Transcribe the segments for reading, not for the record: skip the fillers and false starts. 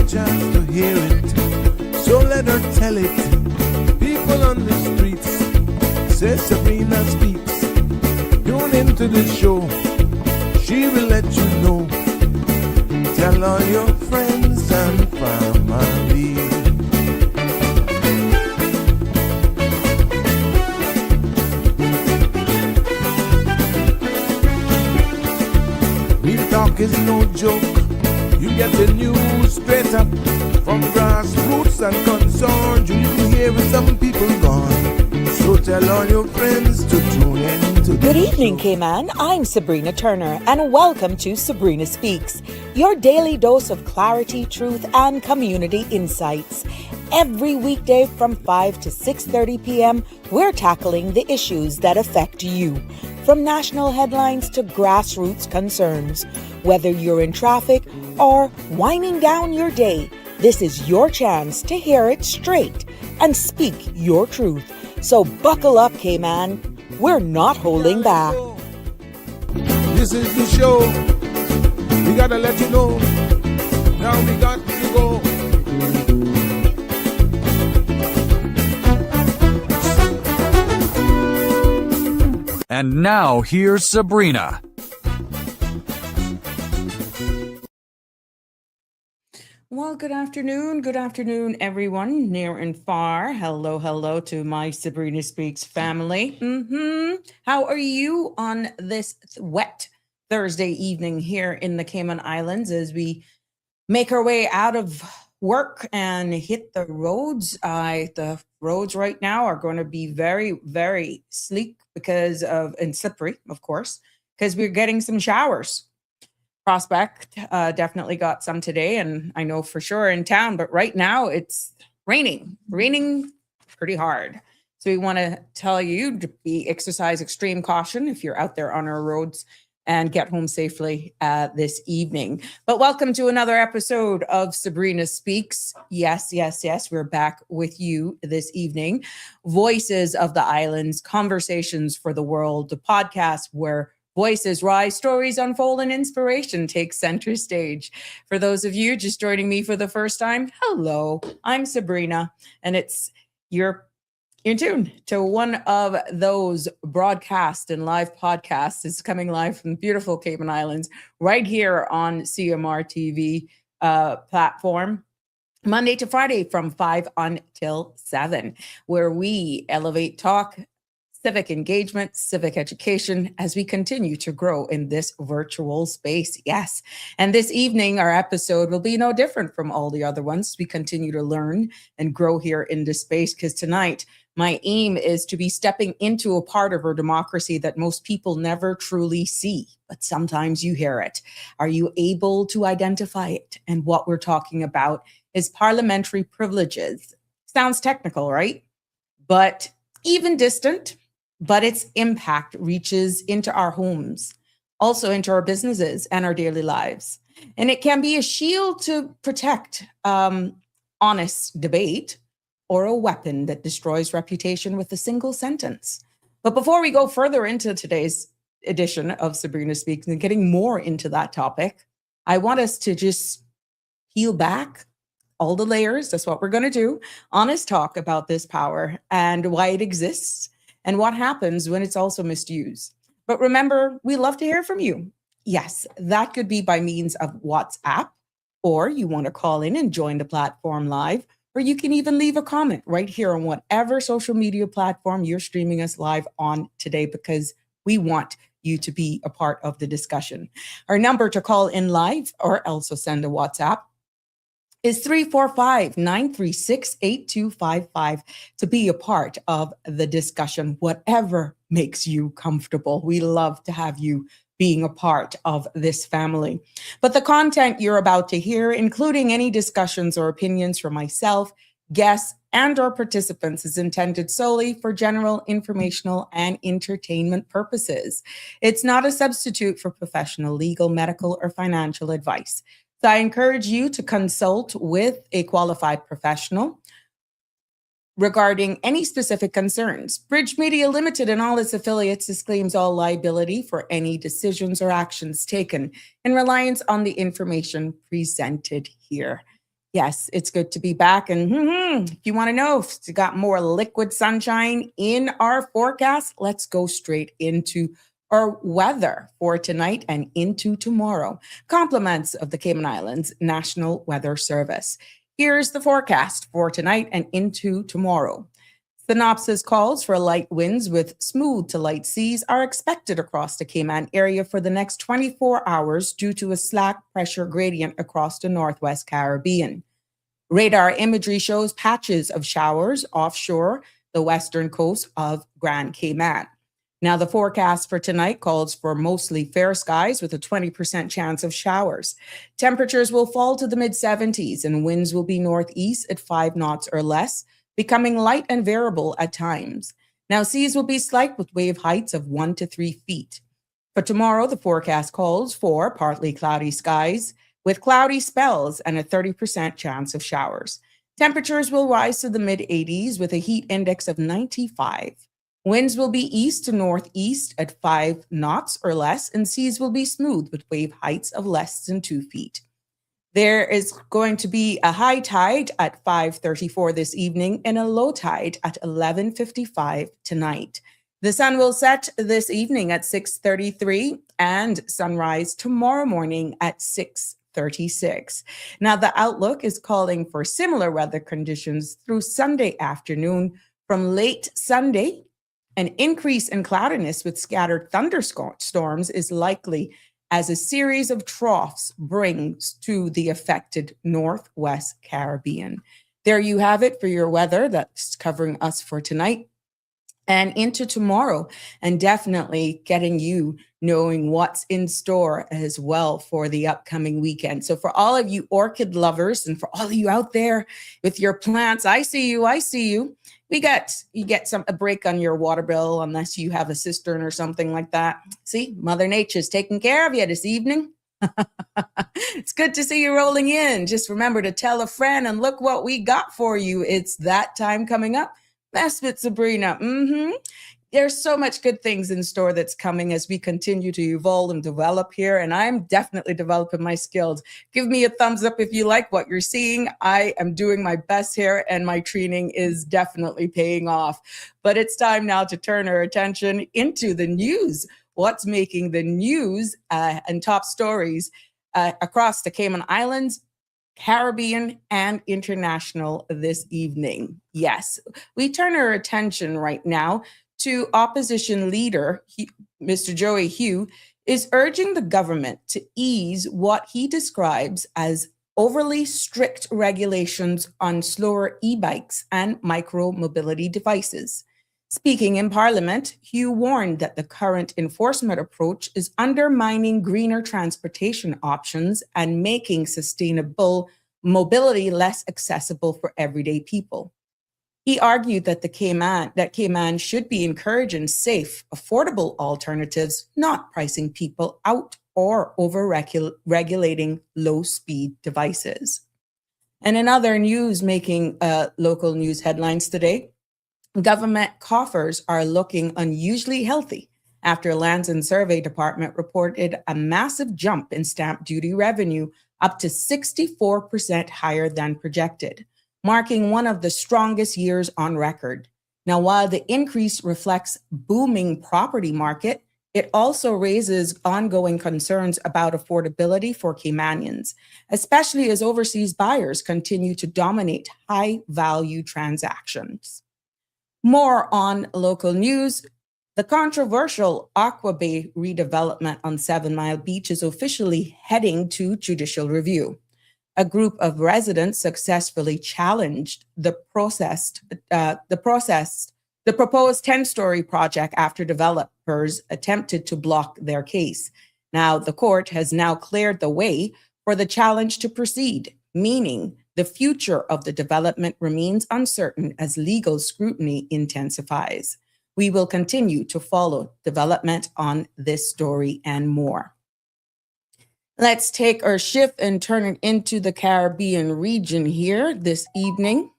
chance to hear it, so let her tell it. People on the streets say Sabrina speaks. Tune into the show, she will let you know. Tell all your friends and family. Real talk is no joke. You get the news straight up from grassroots and concerns. You hear some people gone. So tell all your friends to tune in to Good evening, Cayman. I'm Sabrina Turner, and welcome to Sabrina Speaks, your daily dose of clarity, truth, and community insights. Every weekday from 5 to 6:30 p.m., we're tackling the issues that affect you, from national headlines to grassroots concerns. Whether you're in traffic or winding down your day, this is your chance to hear it straight and speak your truth. So buckle up, Cayman. We're not holding back. This is the show. We gotta let you know. Now we got to go. And now here's Sabrina. Well, good afternoon, everyone, near and far. Hello to my Sabrina Speaks family. How are you on this wet Thursday evening here in the Cayman Islands as we make our way out of work and hit the roads? The roads right now are going to be very, very sleek and slippery, of course, because we're getting some showers. Prospect definitely got some today, and I know for sure in town, but right now it's raining pretty hard. So we want to tell you to exercise extreme caution if you're out there on our roads, and get home safely this evening. But welcome to another episode of Sabrina Speaks. Yes, we're back with you this evening. Voices of the Islands, Conversations for the World, the podcast where voices rise, stories unfold, and inspiration takes center stage. For those of you just joining me for the first time, hello, I'm Sabrina, and you're in tune to one of those broadcast and live podcasts. It's coming live from the beautiful Cayman Islands, right here on CMR TV platform, Monday to Friday from 5 until 7, where we elevate talk, civic engagement, civic education, as we continue to grow in this virtual space. Yes. And this evening, our episode will be no different from all the other ones. We continue to learn and grow here in this space, because tonight, my aim is to be stepping into a part of our democracy that most people never truly see, but sometimes you hear it. Are you able to identify it? And what we're talking about is parliamentary privileges. Sounds technical, right? But even distant. But its impact reaches into our homes, also into our businesses and our daily lives. And it can be a shield to protect honest debate, or a weapon that destroys reputation with a single sentence. But before we go further into today's edition of Sabrina Speaks and getting more into that topic, I want us to just peel back all the layers. That's what we're going to do. Honest talk about this power and why it exists, and what happens when it's also misused. But remember, we love to hear from you. Yes, that could be by means of WhatsApp, or you want to call in and join the platform live, or you can even leave a comment right here on whatever social media platform you're streaming us live on today, because we want you to be a part of the discussion. Our number to call in live or also send a WhatsApp is 345-936-8255 to be a part of the discussion, whatever makes you comfortable. We love to have you being a part of this family. But the content you're about to hear, including any discussions or opinions from myself, guests, and or participants, is intended solely for general, informational, and entertainment purposes. It's not a substitute for professional, legal, medical, or financial advice. So I encourage you to consult with a qualified professional regarding any specific concerns. Bridge Media Limited and all its affiliates disclaims all liability for any decisions or actions taken in reliance on the information presented here. Yes, it's good to be back. And if you want to know if it's got more liquid sunshine in our forecast, let's go straight into our weather for tonight and into tomorrow. Compliments of the Cayman Islands National Weather Service. Here's the forecast for tonight and into tomorrow. Synopsis calls for light winds with smooth to light seas are expected across the Cayman area for the next 24 hours due to a slack pressure gradient across the Northwest Caribbean. Radar imagery shows patches of showers offshore the western coast of Grand Cayman. Now, the forecast for tonight calls for mostly fair skies with a 20% chance of showers. Temperatures will fall to the mid 70s and winds will be northeast at 5 knots or less, becoming light and variable at times. Now, seas will be slight with wave heights of 1 to 3 feet. For tomorrow, the forecast calls for partly cloudy skies with cloudy spells and a 30% chance of showers. Temperatures will rise to the mid 80s with a heat index of 95. Winds will be east to northeast at 5 knots or less, and seas will be smooth with wave heights of less than 2 feet. There is going to be a high tide at 5:34 this evening and a low tide at 11:55 tonight. The sun will set this evening at 6:33 and sunrise tomorrow morning at 6:36. Now, the outlook is calling for similar weather conditions through Sunday afternoon. From late Sunday, an increase in cloudiness with scattered thunderstorms is likely as a series of troughs brings to the affected Northwest Caribbean. There you have it for your weather that's covering us for tonight and into tomorrow, and definitely getting you knowing what's in store as well for the upcoming weekend. So for all of you orchid lovers and for all of you out there with your plants, I see you. You get a break on your water bill unless you have a cistern or something like that. See, Mother Nature's taking care of you this evening. It's good to see you rolling in. Just remember to tell a friend and look what we got for you. It's that time coming up. Mess with Sabrina. There's so much good things in store that's coming as we continue to evolve and develop here. And I'm definitely developing my skills. Give me a thumbs up if you like what you're seeing. I am doing my best here and my training is definitely paying off. But it's time now to turn our attention into the news. What's making the news and top stories across the Cayman Islands, Caribbean, and international this evening. Yes, we turn our attention right now to opposition leader, Mr. Joey Hugh, is urging the government to ease what he describes as overly strict regulations on slower e-bikes and micro-mobility devices. Speaking in Parliament, Hugh warned that the current enforcement approach is undermining greener transportation options and making sustainable mobility less accessible for everyday people. He argued that Cayman should be encouraging safe, affordable alternatives, not pricing people out or over-regulating low-speed devices. And in other news making local news headlines today, government coffers are looking unusually healthy after Lands and Survey Department reported a massive jump in stamp duty revenue up to 64% higher than projected, marking one of the strongest years on record. Now, while the increase reflects booming property market, it also raises ongoing concerns about affordability for Caymanians, especially as overseas buyers continue to dominate high-value transactions. More on local news. The controversial Aqua Bay redevelopment on 7 Mile Beach is officially heading to judicial review. A group of residents successfully challenged the proposed 10-story project after developers attempted to block their case. Now, the court has now cleared the way for the challenge to proceed, meaning the future of the development remains uncertain as legal scrutiny intensifies. We will continue to follow development on this story and more. Let's take our shift and turn it into the Caribbean region here this evening.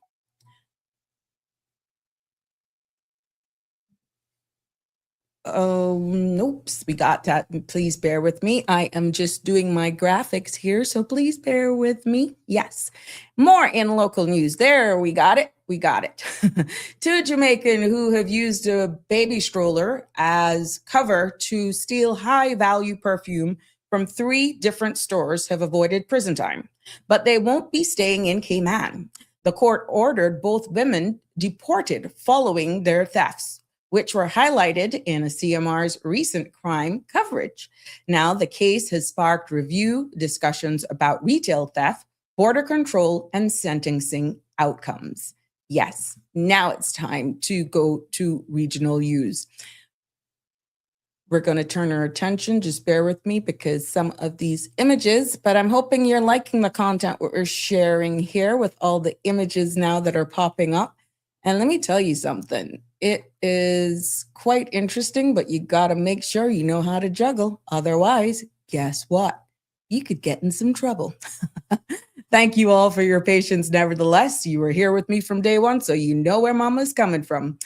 Oh, nope, we got that. Please bear with me. I am just doing my graphics here, so please bear with me. Yes, more in local news. There, we got it. We got it. Two Jamaican who have used a baby stroller as cover to steal high-value perfume from 3 different stores have avoided prison time, but they won't be staying in Cayman. The court ordered both women deported following their thefts, which were highlighted in a CMR's recent crime coverage. Now, the case has sparked review discussions about retail theft, border control, and sentencing outcomes. Yes, now it's time to go to regional news. We're going to turn our attention, just bear with me because some of these images, but I'm hoping you're liking the content we're sharing here with all the images now that are popping up. And let me tell you something, it is quite interesting, but you got to make sure you know how to juggle. Otherwise, guess what? You could get in some trouble. Thank you all for your patience. Nevertheless, you were here with me from day one, so you know where Mama's coming from.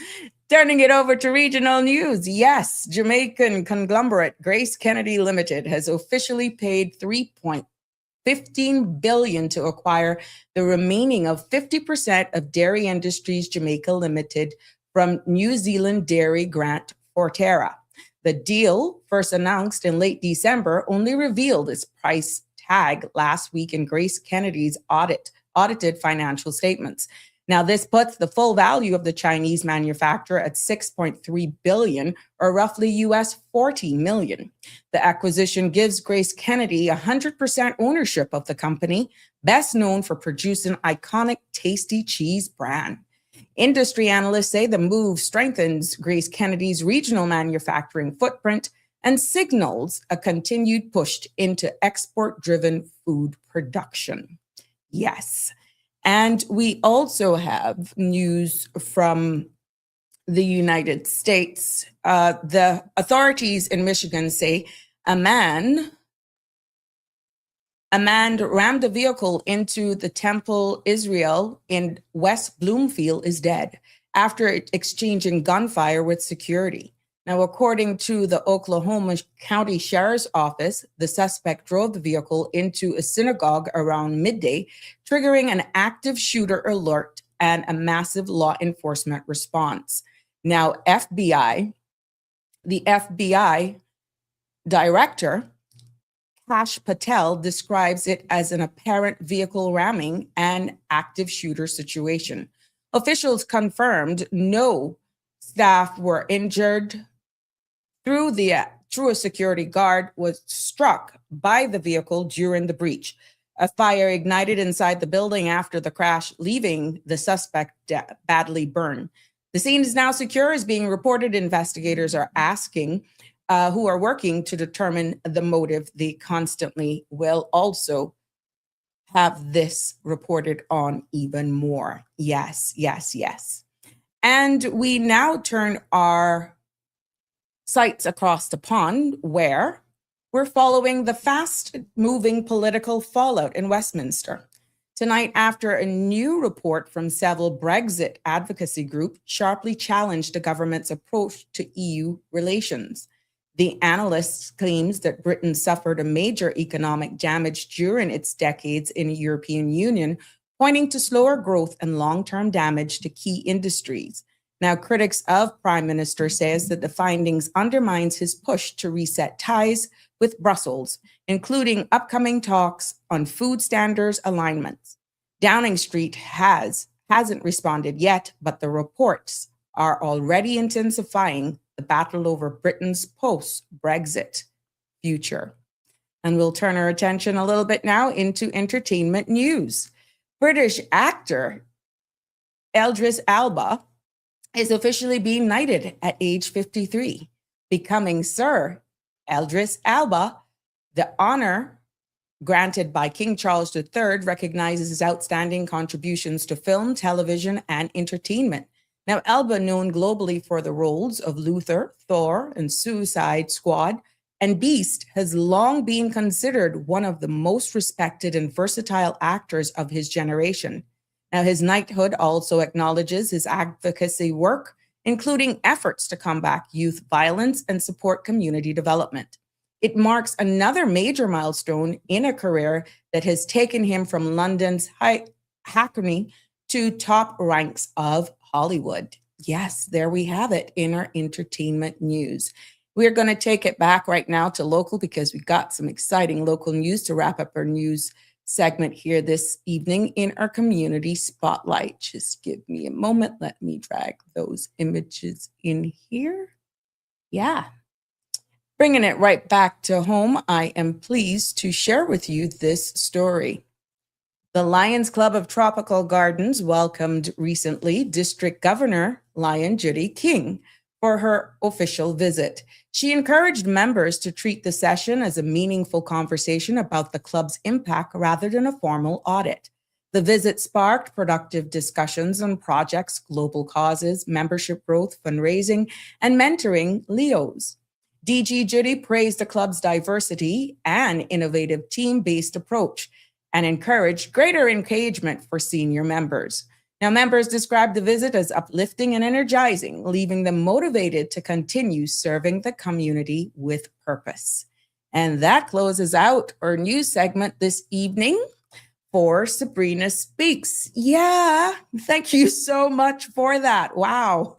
Turning it over to regional news. Yes, Jamaican conglomerate Grace Kennedy Limited has officially paid $3.15 billion to acquire the remaining of 50% of Dairy Industries Jamaica Limited from New Zealand dairy grant Forterra. The deal, first announced in late December, only revealed its price tag last week in Grace Kennedy's audited financial statements. Now, this puts the full value of the Chinese manufacturer at $6.3 billion, or roughly US $40 million. The acquisition gives Grace Kennedy 100% ownership of the company, best known for producing iconic Tasty Cheese brand. Industry analysts say the move strengthens Grace Kennedy's regional manufacturing footprint and signals a continued push into export-driven food production. Yes. And we also have news from the United States. The authorities in Michigan say a man rammed a vehicle into the Temple Israel in West Bloomfield is dead after exchanging gunfire with security. Now, according to the Oklahoma County Sheriff's Office, the suspect drove the vehicle into a synagogue around midday, triggering an active shooter alert and a massive law enforcement response. Now, the FBI director, Kash Patel, describes it as an apparent vehicle ramming and active shooter situation. Officials confirmed no staff were injured. Through a security guard was struck by the vehicle during the breach. A fire ignited inside the building after the crash, leaving the suspect badly burned. The scene is now secure, as being reported. Investigators are asking who are working to determine the motive. They constantly will also have this reported on even more. Yes, yes, yes. And we now turn our sites across the pond, where we're following the fast-moving political fallout in Westminster. Tonight, after a new report from several Brexit advocacy groups sharply challenged the government's approach to EU relations. The analysts claims that Britain suffered a major economic damage during its decades in the European Union, pointing to slower growth and long-term damage to key industries. Now, critics of Prime Minister says that the findings undermines his push to reset ties with Brussels, including upcoming talks on food standards alignments. Downing Street hasn't responded yet, but the reports are already intensifying the battle over Britain's post-Brexit future. And we'll turn our attention a little bit now into entertainment news. British actor Idris Elba is officially being knighted at age 53, becoming Sir Idris Elba. The honor granted by King Charles III recognizes his outstanding contributions to film, television, and entertainment. Now, Elba, known globally for the roles of Luther, Thor, and Suicide Squad, and Beast, has long been considered one of the most respected and versatile actors of his generation. Now, his knighthood also acknowledges his advocacy work including efforts to combat youth violence and support community development. It marks another major milestone in a career that has taken him from London's Hackney to top ranks of Hollywood. Yes, there we have it in our entertainment news. We're going to take it back right now to local because we got some exciting local news to wrap up our news segment here this evening in our community spotlight. Just give me a moment. Let me drag those images in here. Yeah. Bringing it right back to home, I am pleased to share with you this story. The Lions Club of Tropical Gardens welcomed recently District Governor Lion Judy King for her official visit. She encouraged members to treat the session as a meaningful conversation about the club's impact rather than a formal audit. The visit sparked productive discussions on projects, global causes, membership growth, fundraising, and mentoring LEOs. DG Judy praised the club's diversity and innovative team-based approach and encouraged greater engagement for senior members. Now, members described the visit as uplifting and energizing, leaving them motivated to continue serving the community with purpose. And that closes out our news segment this evening for Sabrina Speaks. Yeah, thank you so much for that. Wow.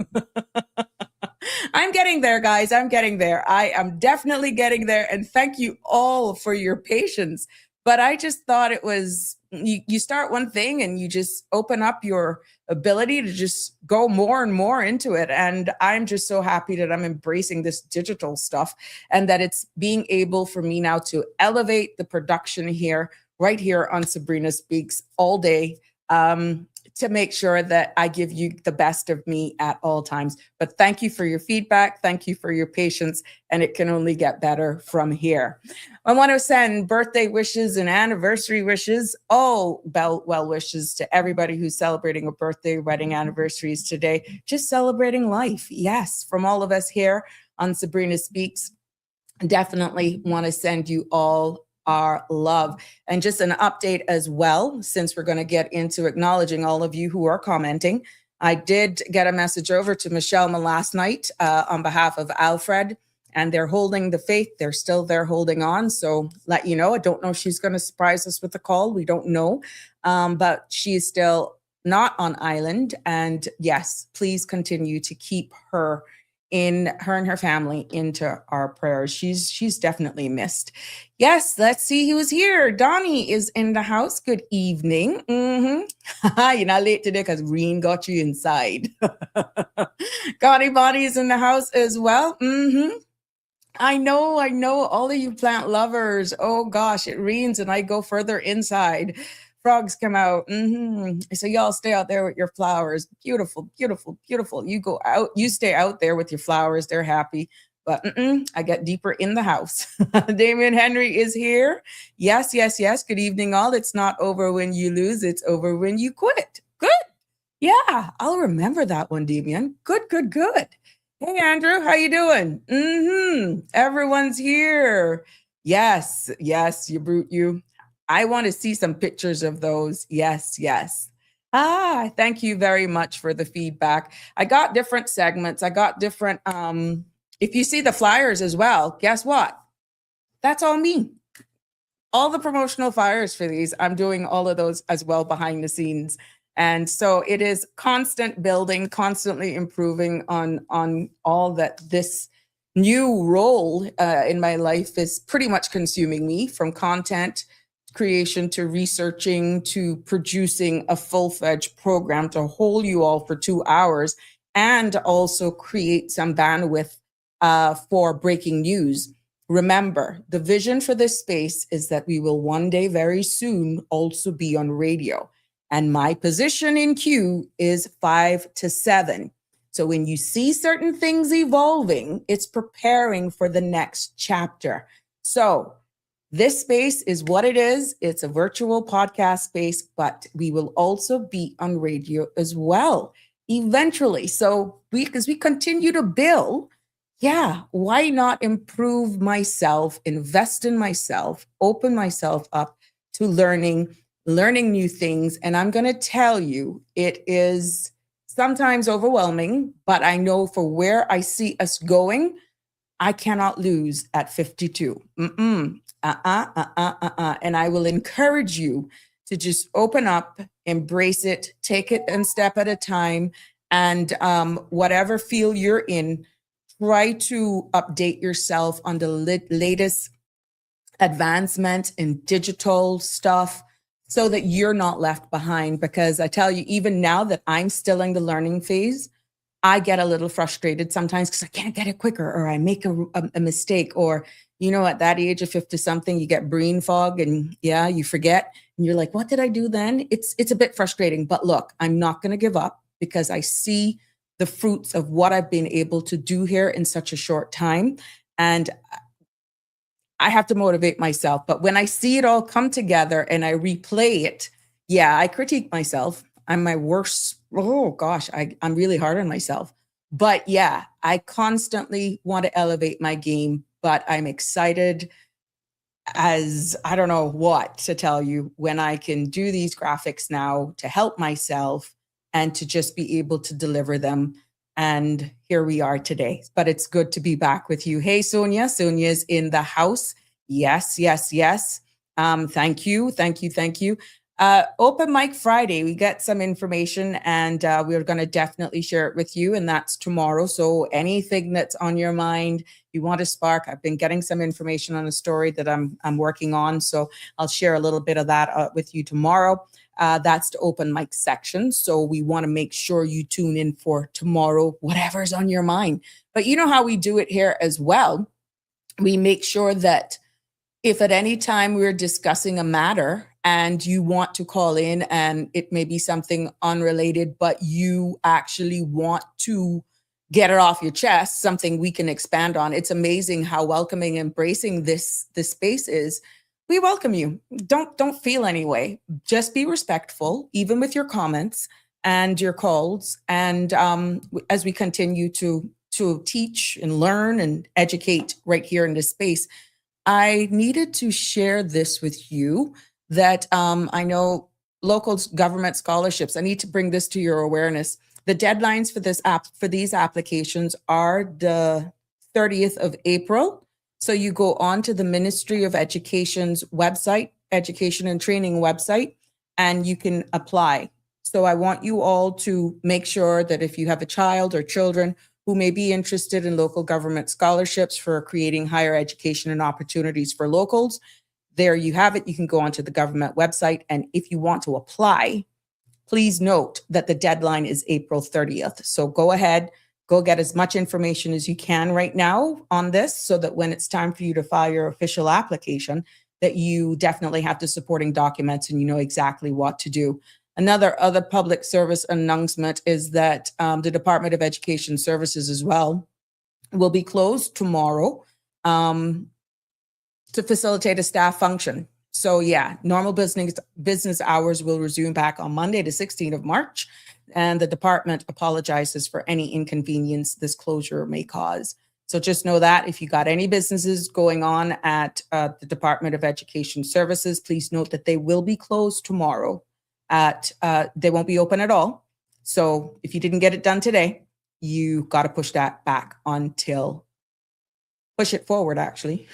I'm getting there, guys. I'm getting there. I am definitely getting there. And thank you all for your patience. But I just thought it was, you start one thing and you just open up your ability to just go more and more into it. And I'm just so happy that I'm embracing this digital stuff and that it's being able for me now to elevate the production here, right here on Sabrina Speaks all day, to make sure that I give you the best of me at all times. But thank you for your feedback. Thank you for your patience. And it can only get better from here. I want to send birthday wishes and anniversary wishes, all well wishes to everybody who's celebrating a birthday, wedding anniversaries today, just celebrating life. Yes, from all of us here on Sabrina Speaks, definitely want to send you all our love. And just an update as well, since we're going to get into acknowledging all of you who are commenting. I did get a message over to Michelle last night on behalf of Alfred, and they're holding the faith. They're still there holding on. So let you know, I don't know if she's going to surprise us with a call. We don't know, but she's still not on island. And yes, please continue to keep her and her family into our prayers. She's definitely missed. Yes, let's see who's here. Donnie is in the house. Good evening. You're not late today because Reen got you inside. Connie Bonnie is in the house as well. I know, all of you plant lovers. Oh gosh, it rains and I go further inside. Frogs come out. So y'all stay out there with your flowers. Beautiful, beautiful, beautiful. You go out, you stay out there with your flowers. They're happy. But I get deeper in the house. Damien Henry is here. Yes. Good evening, all. It's not over when you lose. It's over when you quit. Good. Yeah, I'll remember that one, Damien. Good. Hey, Andrew, how you doing? Everyone's here. Yes, you brute, you. I want to see some pictures of those. Yes. Thank you very much for the feedback. I got different segments. I got different, if you see the flyers as well, guess what? That's all me. All the promotional flyers for these, I'm doing all of those as well behind the scenes. And so it is constant building, constantly improving on all that this new role in my life is pretty much consuming me, from content creation to researching to producing a full-fledged program to hold you all for 2 hours, and also create some bandwidth for breaking news. Remember, the vision for this space is that we will one day very soon also be on radio. And my position in Q is 5 to 7. So when you see certain things evolving, it's preparing for the next chapter. So this space is what it is. It's a virtual podcast space, but we will also be on radio as well eventually. So as we continue to build, why not improve myself, invest in myself, open myself up to learning new things. And I'm going to tell you, it is sometimes overwhelming, but I know for where I see us going, I cannot lose at 52. And I will encourage you to just open up, embrace it, take it one step at a time, and whatever field you're in, try to update yourself on the latest advancement in digital stuff so that you're not left behind. Because I tell you, even now that I'm still in the learning phase, I get a little frustrated sometimes because I can't get it quicker, or I make a mistake, or, at that age of 50 something, you get brain fog and you forget. And you're like, what did I do then? It's a bit frustrating, but look, I'm not going to give up because I see the fruits of what I've been able to do here in such a short time. And I have to motivate myself. But when I see it all come together and I replay it, I critique myself. I'm my worst. Oh gosh, I'm really hard on myself. But I constantly want to elevate my game, but I'm excited as I don't know what to tell you when I can do these graphics now to help myself and to just be able to deliver them. And here we are today. But it's good to be back with you. Hey, Sonia. Sonia's in the house. Yes. Thank you. Open Mic Friday, we get some information and we're going to definitely share it with you, and that's tomorrow. So anything that's on your mind, you want to spark, I've been getting some information on a story that I'm working on, so I'll share a little bit of that with you tomorrow. That's the open mic section, so we want to make sure you tune in for tomorrow, whatever's on your mind. But you know how we do it here as well. We make sure that if at any time we're discussing a matter and you want to call in and it may be something unrelated, but you actually want to get it off your chest, something we can expand on. It's amazing how welcoming, embracing this space is. We welcome you. Don't feel any way. Just be respectful, even with your comments and your calls. And as we continue to teach and learn and educate right here in this space, I needed to share this with you that I know local government scholarships. I need to bring this to your awareness. The deadlines for these applications are the 30th of April. So you go on to the Ministry of Education's website, Education and Training website, and you can apply. So I want you all to make sure that if you have a child or children who may be interested in local government scholarships for creating higher education and opportunities for locals, there you have it. You can go onto the government website. And if you want to apply, please note that the deadline is April 30th. So go ahead, go get as much information as you can right now on this so that when it's time for you to file your official application, that you definitely have the supporting documents and you know exactly what to do. Other public service announcement is that the Department of Education Services as well will be closed tomorrow to facilitate a staff function. So normal business hours will resume back on Monday, the 16th of March, and the department apologizes for any inconvenience this closure may cause. So just know that if you got any businesses going on at the Department of Education Services, please note that they will be closed tomorrow. They won't be open at all. So if you didn't get it done today, you got to push that back push it forward actually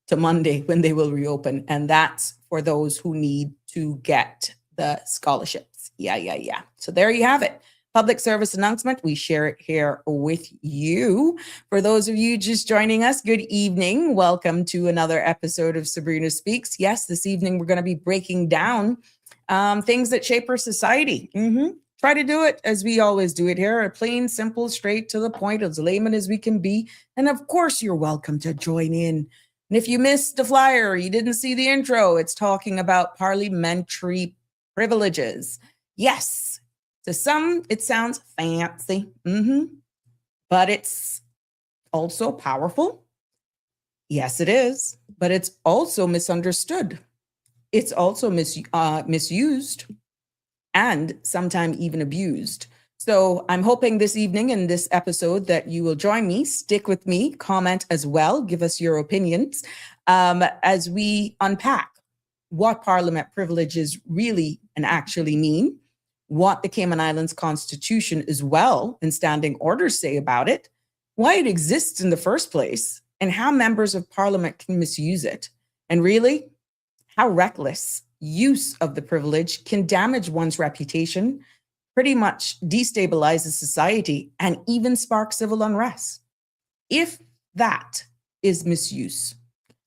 to Monday when they will reopen. And that's for those who need to get the scholarships. Yeah. So there you have it. Public service announcement. We share it here with you. For those of you just joining us, good evening. Welcome to another episode of Sabrina Speaks. Yes, this evening we're going to be breaking down things that shape our society. Try to do it as we always do it here, plain, simple, straight to the point, as layman as we can be. And of course, you're welcome to join in. And if you missed the flyer, you didn't see the intro, it's talking about parliamentary privileges. Yes, to some, it sounds fancy, but it's also powerful. Yes, it is, but it's also misunderstood. It's also misused and sometimes even abused. So I'm hoping this evening in this episode that you will join me, stick with me, comment as well, give us your opinions as we unpack what parliament privileges really and actually mean, what the Cayman Islands Constitution as well and standing orders say about it, why it exists in the first place, and how members of parliament can misuse it. And really, how reckless use of the privilege can damage one's reputation, pretty much destabilizes society, and even spark civil unrest. If that is misuse.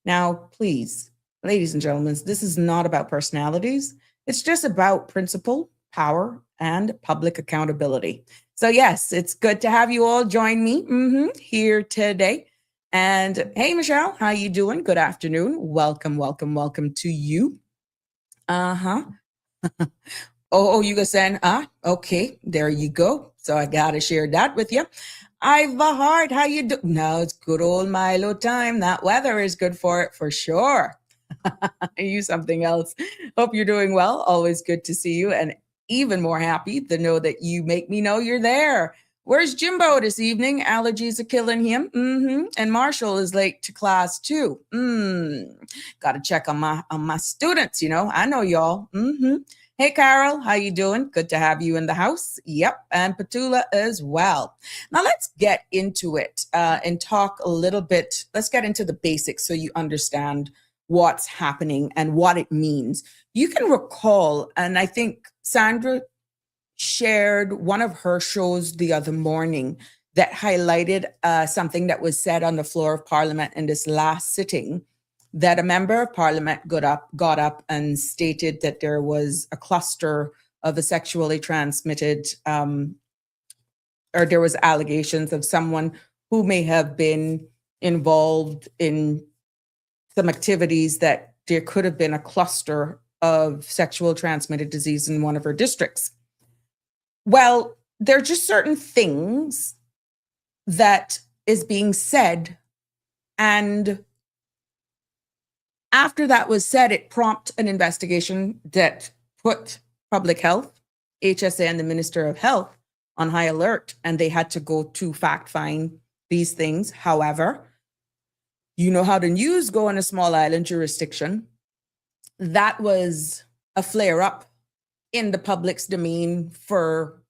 Now, please, ladies and gentlemen, this is not about personalities. It's just about principle, power, and public accountability. So yes, it's good to have you all join me here today. And hey, Michelle, how you doing? Good afternoon. Welcome, welcome, welcome to you. Oh, you go saying, okay, there you go. So I got to share that with you. Iva Hart, how you doing? No, it's good old Milo time. That weather is good for it for sure. You something else. Hope you're doing well. Always good to see you, and even more happy to know that you make me know you're there. Where's Jimbo this evening? Allergies are killing him. And Marshall is late to class too. Got to check on my students. I know y'all. Hey, Carol, how you doing? Good to have you in the house. Yep, and Petula as well. Now let's get into it and talk a little bit. Let's get into the basics so you understand what's happening and what it means. You can recall, and I think Sandra shared one of her shows the other morning that highlighted something that was said on the floor of Parliament in this last sitting, that a member of Parliament got up and stated that there was a cluster of a sexually transmitted, or there was allegations of someone who may have been involved in some activities, that there could have been a cluster of sexual transmitted disease in one of her districts. Well, there are just certain things that is being said, and after that was said, it prompted an investigation that put public health, HSA, and the Minister of Health on high alert, and they had to go to fact find these things. However, you know how the news go in a small island jurisdiction. That was a flare up in the public's domain for,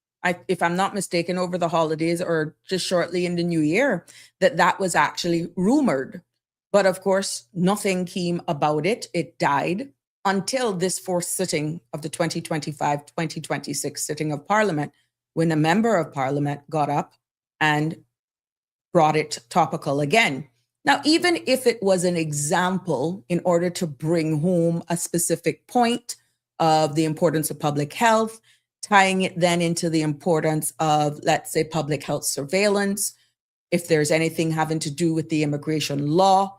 if I'm not mistaken, over the holidays or just shortly in the new year, that was actually rumored. But of course, nothing came about it. It died until this fourth sitting of the 2025-2026 sitting of Parliament, when a member of Parliament got up and brought it topical again. Now, even if it was an example in order to bring home a specific point of the importance of public health, tying it then into the importance of, let's say, public health surveillance, if there's anything having to do with the immigration law.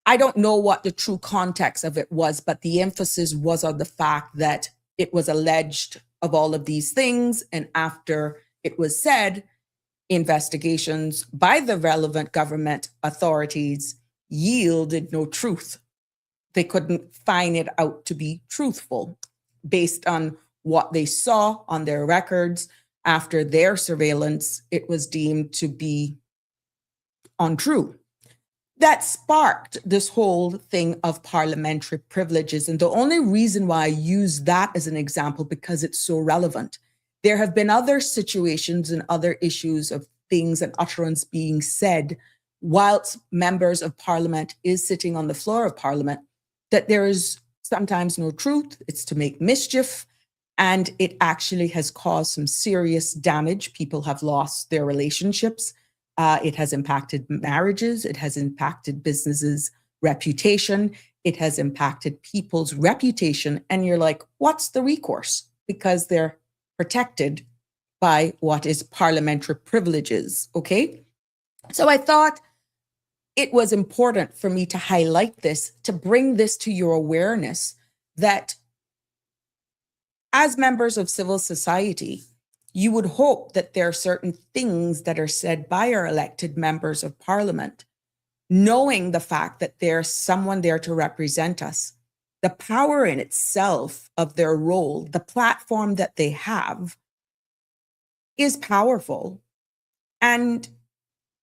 I don't know what the true context of it was, but the emphasis was on the fact that it was alleged of all of these things. And after it was said, investigations by the relevant government authorities yielded no truth. They couldn't find it out to be truthful based on what they saw on their records. After their surveillance, it was deemed to be untrue. That sparked this whole thing of parliamentary privileges. And the only reason why I use that as an example, because it's so relevant. There have been other situations and other issues of things and utterance being said whilst members of Parliament is sitting on the floor of Parliament, that there is sometimes no truth. It's to make mischief. And it actually has caused some serious damage. People have lost their relationships. It has impacted marriages. It has impacted businesses' reputation. It has impacted people's reputation. And you're like, what's the recourse? Because they're protected by what is parliamentary privileges, okay? So I thought it was important for me to highlight this, to bring this to your awareness, that as members of civil society, you would hope that there are certain things that are said by our elected members of Parliament, knowing the fact that there's someone there to represent us, the power in itself of their role, the platform that they have is powerful. And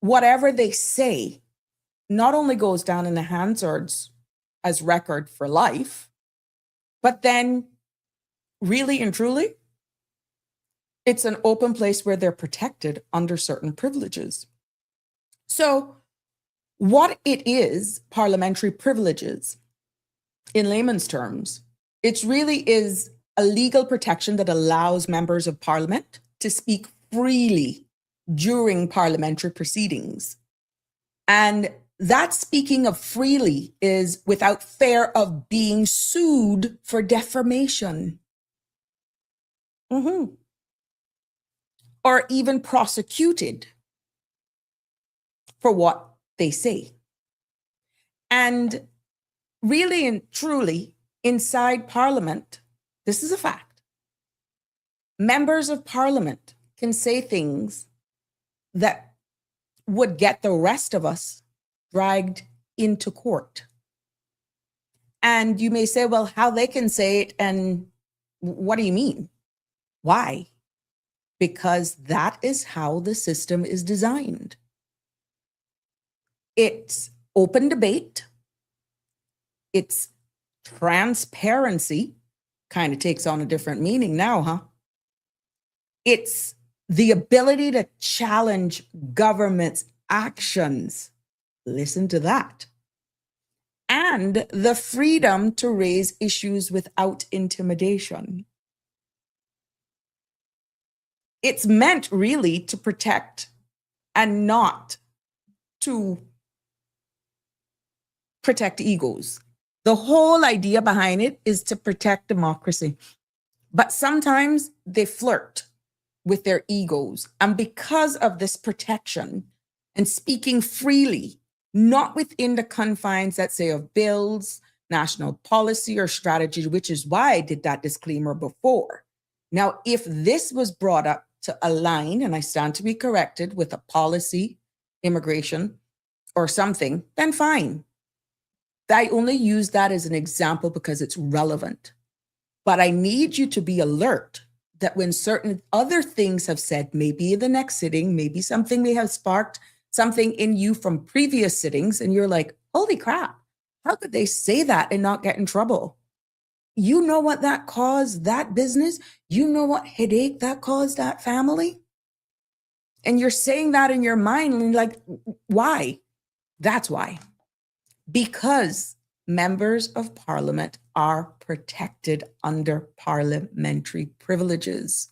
whatever they say not only goes down in the Hansards as record for life, but then really and truly It's an open place where they're protected under certain privileges. So what it is, parliamentary privileges, in layman's terms, it really is a legal protection that allows members of parliament to speak freely during parliamentary proceedings. And that speaking of freely is without fear of being sued for defamation. Or even prosecuted for what they say. And really and truly, inside Parliament, this is a fact. Members of Parliament can say things that would get the rest of us dragged into court. And you may say, well, how they can say it, and what do you mean? Why? Because that is how the system is designed. It's open debate. It's transparency. Kind of takes on a different meaning now, huh? It's the ability to challenge government's actions. Listen to that. And the freedom to raise issues without intimidation. It's meant really to protect and not to protect egos. The whole idea behind it is to protect democracy. But sometimes they flirt with their egos. And because of this protection and speaking freely, not within the confines, let's say, of bills, national policy, or strategy, which is why I did that disclaimer before. Now, if this was brought up to align, and I stand to be corrected, with a policy, immigration, or something, then fine. I only use that as an example because it's relevant. But I need you to be alert that when certain other things have said, maybe in the next sitting, maybe something may have sparked something in you from previous sittings, and you're like, holy crap, how could they say that and not get in trouble? You know what that caused that business? You know what headache that caused that family? And you're saying that in your mind, and you're like, why? That's why. Because members of parliament are protected under parliamentary privileges.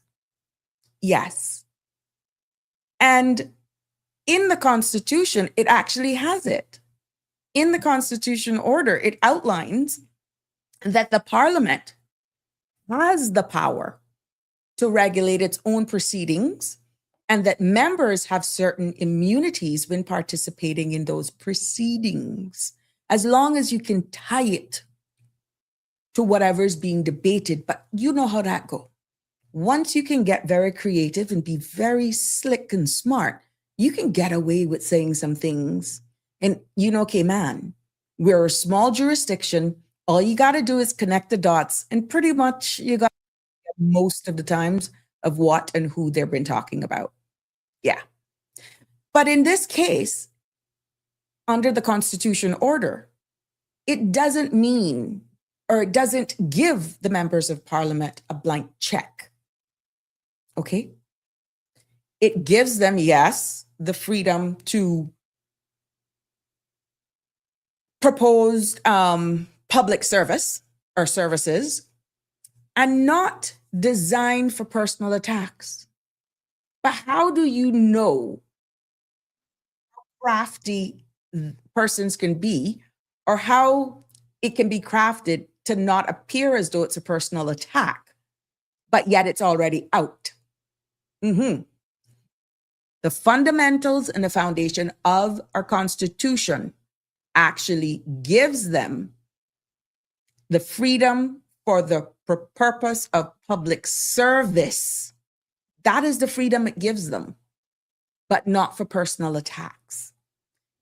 Yes. And in the Constitution, it actually has it. In the Constitution order, it outlines that the parliament has the power to regulate its own proceedings, and that members have certain immunities when participating in those proceedings, as long as you can tie it to whatever is being debated. But you know how that goes. Once you can get very creative and be very slick and smart, you can get away with saying some things. And you know, Cayman, we're a small jurisdiction. All you got to do is connect the dots, and pretty much you got most of the times of what and who they've been talking about. Yeah. But in this case, under the Constitution order, it doesn't mean, or it doesn't give the members of parliament a blank check. Okay? It gives them, yes, the freedom to propose public service or services, and not designed for personal attacks. But how do you know how crafty persons can be, or how it can be crafted to not appear as though it's a personal attack, but yet it's already out? The fundamentals and the foundation of our Constitution actually gives them the freedom for the purpose of public service. That is the freedom it gives them, but not for personal attacks.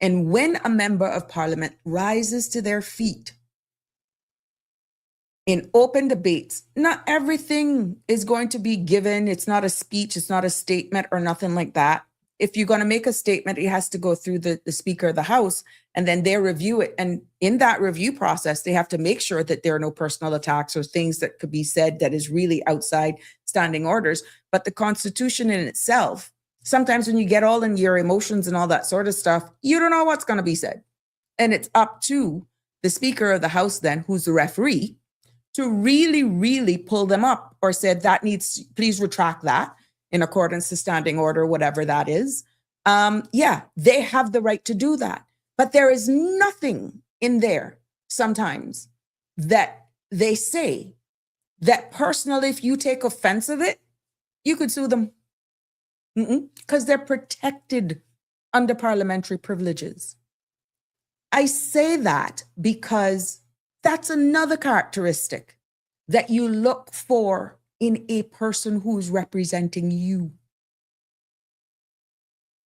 And when a member of parliament rises to their feet in open debates, not everything is going to be given. It's not a speech, it's not a statement or nothing like that. if you're going to make a statement, it has to go through the Speaker of the House, and then they review it. And in that review process, they have to make sure that there are no personal attacks or things that could be said that is really outside standing orders. But the Constitution in itself, sometimes when you get all in your emotions and all that sort of stuff, you don't know what's going to be said. And it's up to the Speaker of the House then, who's the referee, to really, really pull them up or said that needs, please retract that in accordance to standing order, whatever that is. Yeah, they have the right to do that. But there is nothing in there sometimes that they say that personally, if you take offense of it, you could sue them. Because they're protected under parliamentary privileges. I say that because that's another characteristic that you look for in a person who's representing you.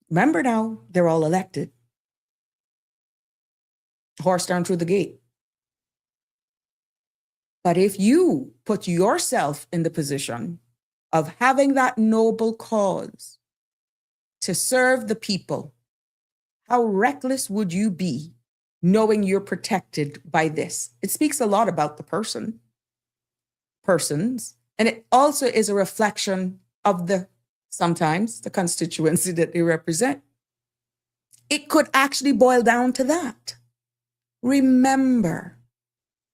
Remember now, they're all elected. Horse down through the gate. But if you put yourself in the position of having that noble cause to serve the people, how reckless would you be knowing you're protected by this? It speaks a lot about the persons, and it also is a reflection of sometimes the constituency that they represent. It could actually boil down to that. Remember,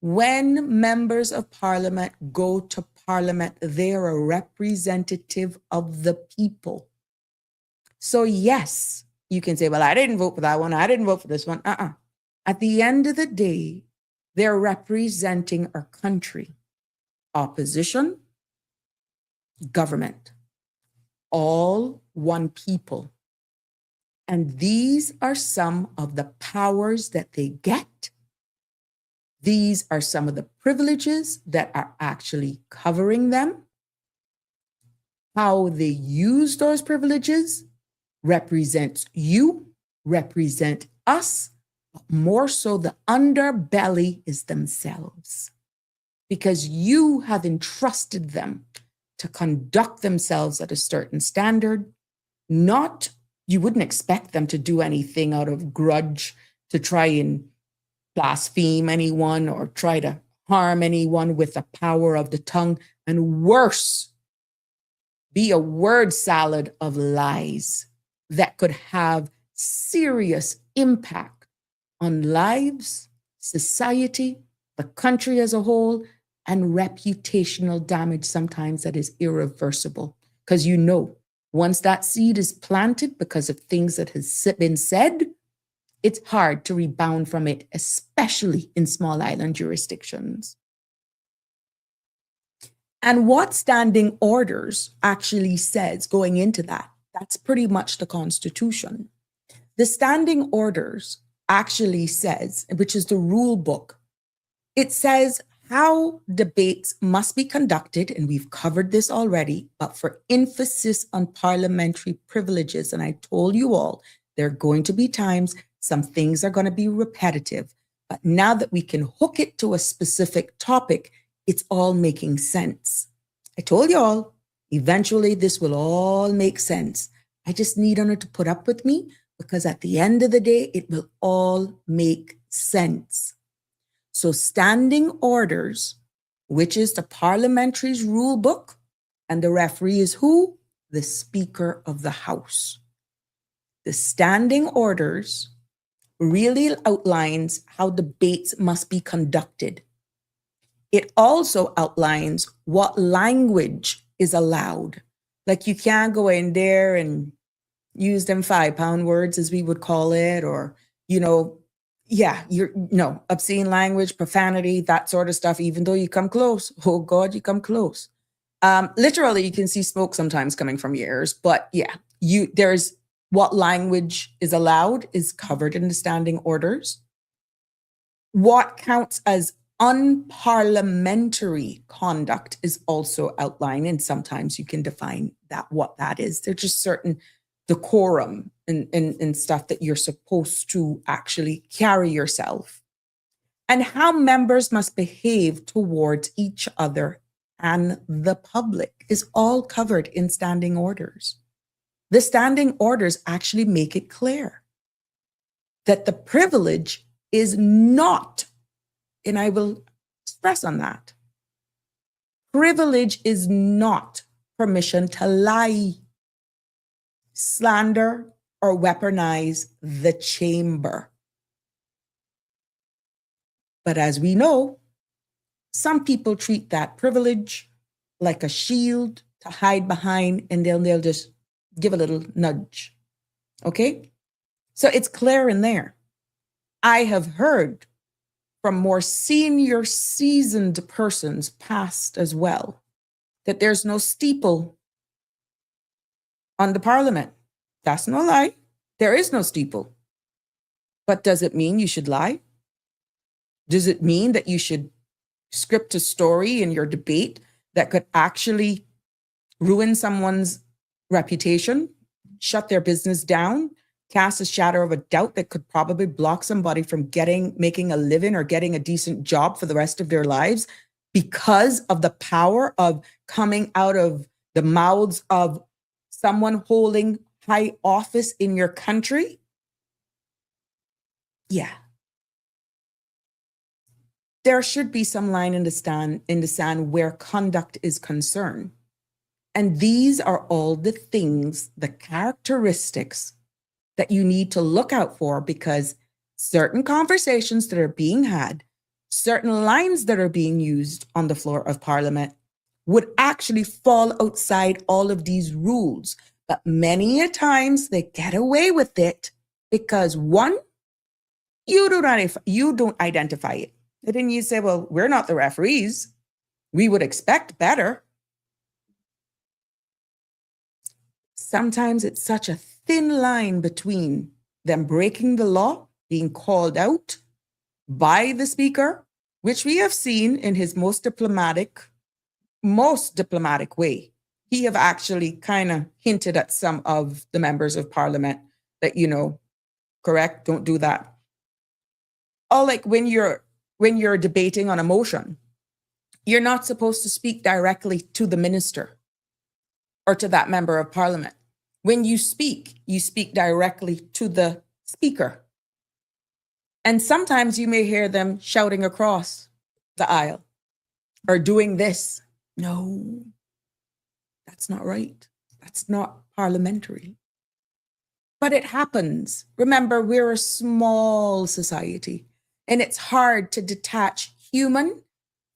when members of parliament go to parliament, they're a representative of the people. So yes, you can say, well, I didn't vote for that one. I didn't vote for this one. At the end of the day, they're representing our country, opposition, government, all one people. And these are some of the powers that they get. These are some of the privileges that are actually covering them. How they use those privileges represents you, represent us, but more so the underbelly is themselves. Because you have entrusted them to conduct themselves at a certain standard. You wouldn't expect them to do anything out of grudge, to try and blaspheme anyone or try to harm anyone with the power of the tongue, and worse, be a word salad of lies that could have serious impact on lives, society, the country as a whole, and reputational damage sometimes that is irreversible. Because once that seed is planted because of things that has been said, it's hard to rebound from it, especially in small island jurisdictions. And what standing orders actually says going into that, that's pretty much the Constitution. The standing orders actually says, which is the rule book, it says how debates must be conducted, and we've covered this already, but for emphasis on parliamentary privileges. And I told you all, there are going to be times some things are going to be repetitive, but now that we can hook it to a specific topic, it's all making sense. I told you all, eventually this will all make sense. I just need Honor to put up with me, because at the end of the day, it will all make sense. So standing orders, which is the parliamentary's rule book, and the referee is who? The Speaker of the House. The standing orders really outlines how debates must be conducted. It also outlines what language is allowed. Like, you can't go in there and use them 5-pound words, as we would call it, or, obscene language, profanity, that sort of stuff, even though you come close. Oh God, you come close. Literally, you can see smoke sometimes coming from your ears, but there's what language is allowed is covered in the standing orders. What counts as unparliamentary conduct is also outlined, and sometimes you can define what that is. There's just certain decorum and stuff that you're supposed to actually carry yourself, and how members must behave towards each other and the public is all covered in standing orders. The standing orders actually make it clear that the privilege is not, and I will stress on that, privilege is not permission to lie, slander, or weaponize the chamber. But as we know, some people treat that privilege like a shield to hide behind, and they'll just give a little nudge. Okay? So it's clear in there. I have heard from more senior, seasoned persons past as well that there's no steeple on the parliament. That's no lie. There is no steeple. But does it mean you should lie? Does it mean that you should script a story in your debate that could actually ruin someone's reputation, shut their business down, cast a shadow of a doubt that could probably block somebody from making a living or getting a decent job for the rest of their lives because of the power of coming out of the mouths of someone holding high office in your country? Yeah. There should be some line in the sand where conduct is concerned. And these are all the things, the characteristics that you need to look out for, because certain conversations that are being had, certain lines that are being used on the floor of Parliament would actually fall outside all of these rules. But many a times they get away with it because, one, you don't identify it. And then you say, well, we're not the referees. We would expect better. Sometimes it's such a thin line between them breaking the law, being called out by the speaker, which we have seen in his most diplomatic way. He have actually kind of hinted at some of the members of Parliament that, correct, don't do that. Or like when you're debating on a motion, you're not supposed to speak directly to the minister or to that member of Parliament. When you speak directly to the speaker. And sometimes you may hear them shouting across the aisle or doing this. No, that's not right. That's not parliamentary. But it happens. Remember, we're a small society, and it's hard to detach human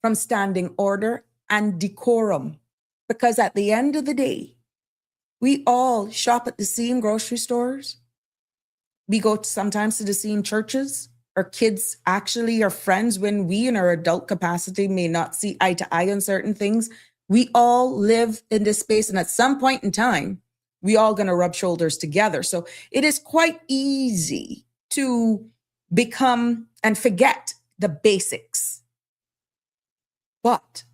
from standing order and decorum, because at the end of the day, we all shop at the same grocery stores. We go sometimes to the same churches. Our kids actually are friends when we in our adult capacity may not see eye to eye on certain things. We all live in this space, and at some point in time, we all going to rub shoulders together. So it is quite easy to become and forget the basics. But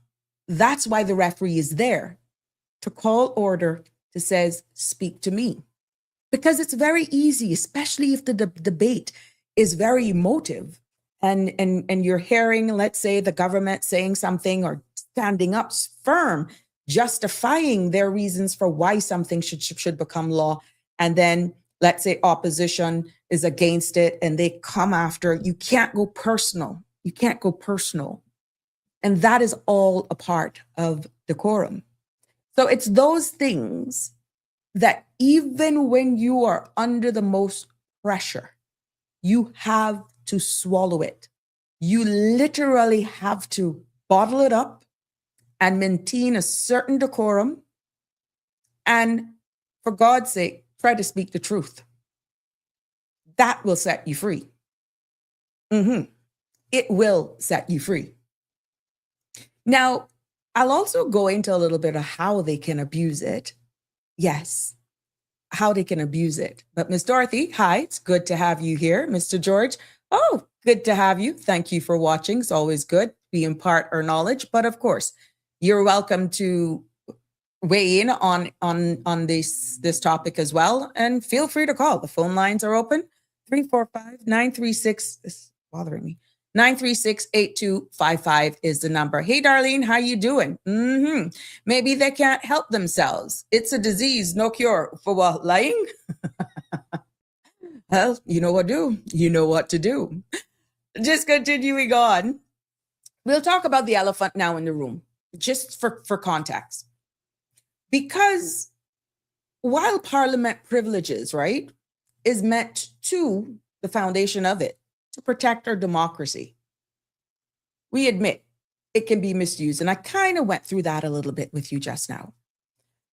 that's why the referee is there, to call order, that says, speak to me. Because it's very easy, especially if the debate is very emotive and you're hearing, let's say, the government saying something or standing up firm, justifying their reasons for why something should become law. And then let's say opposition is against it and they come after. You can't go personal. You can't go personal. And that is all a part of decorum. So it's those things that even when you are under the most pressure, you have to swallow it. You literally have to bottle it up and maintain a certain decorum. And for God's sake, try to speak the truth. That will set you free. It will set you free. Now, I'll also go into a little bit of how they can abuse it. Yes, how they can abuse it. But Miss Dorothy, hi, it's good to have you here. Mr. George, oh, good to have you. Thank you for watching. It's always good to impart our knowledge. But of course, you're welcome to weigh in on this topic as well. And feel free to call. The phone lines are open. 345-936, this is bothering me, 936-8255 is the number. Hey, Darlene, how you doing? Maybe they can't help themselves. It's a disease, no cure. For what, lying? Well, you know what to do. You know what to do. Just continuing on. We'll talk about the elephant now in the room, just for context. Because while Parliament privileges, right, is meant to, the foundation of it, to protect our democracy, we admit it can be misused. And I kind of went through that a little bit with you just now.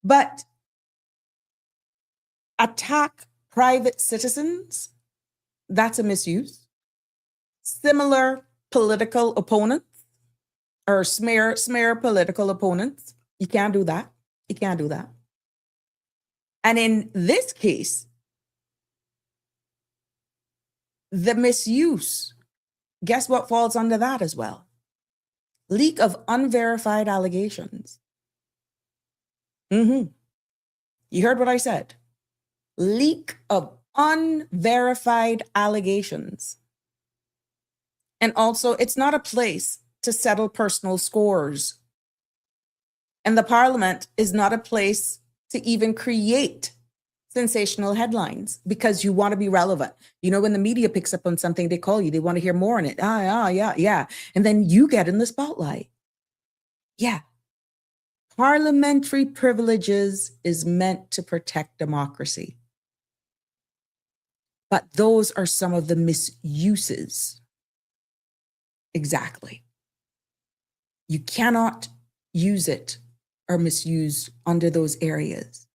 But attack private citizens, that's a misuse. Similar political opponents or smear political opponents, you can't do that. You can't do that. And in this case, the misuse, guess what falls under that as well? Leak of unverified allegations. You heard what I said. Leak of unverified allegations. And also, it's not a place to settle personal scores. And the Parliament is not a place to even create sensational headlines because you want to be relevant. You know, when the media picks up on something, they call you, they want to hear more on it. Yeah. And then you get in the spotlight. Yeah. Parliamentary privileges is meant to protect democracy. But those are some of the misuses. Exactly. You cannot use it or misuse under those areas.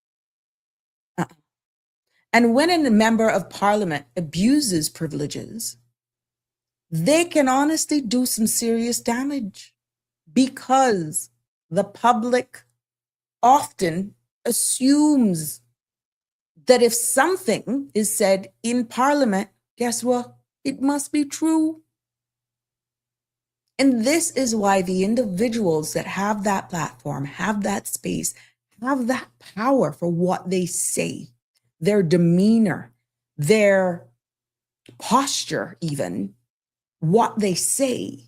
And when a member of Parliament abuses privileges, they can honestly do some serious damage because the public often assumes that if something is said in Parliament, guess what? It must be true. And this is why the individuals that have that platform, have that space, have that power for what they say, their demeanor, their posture, even what they say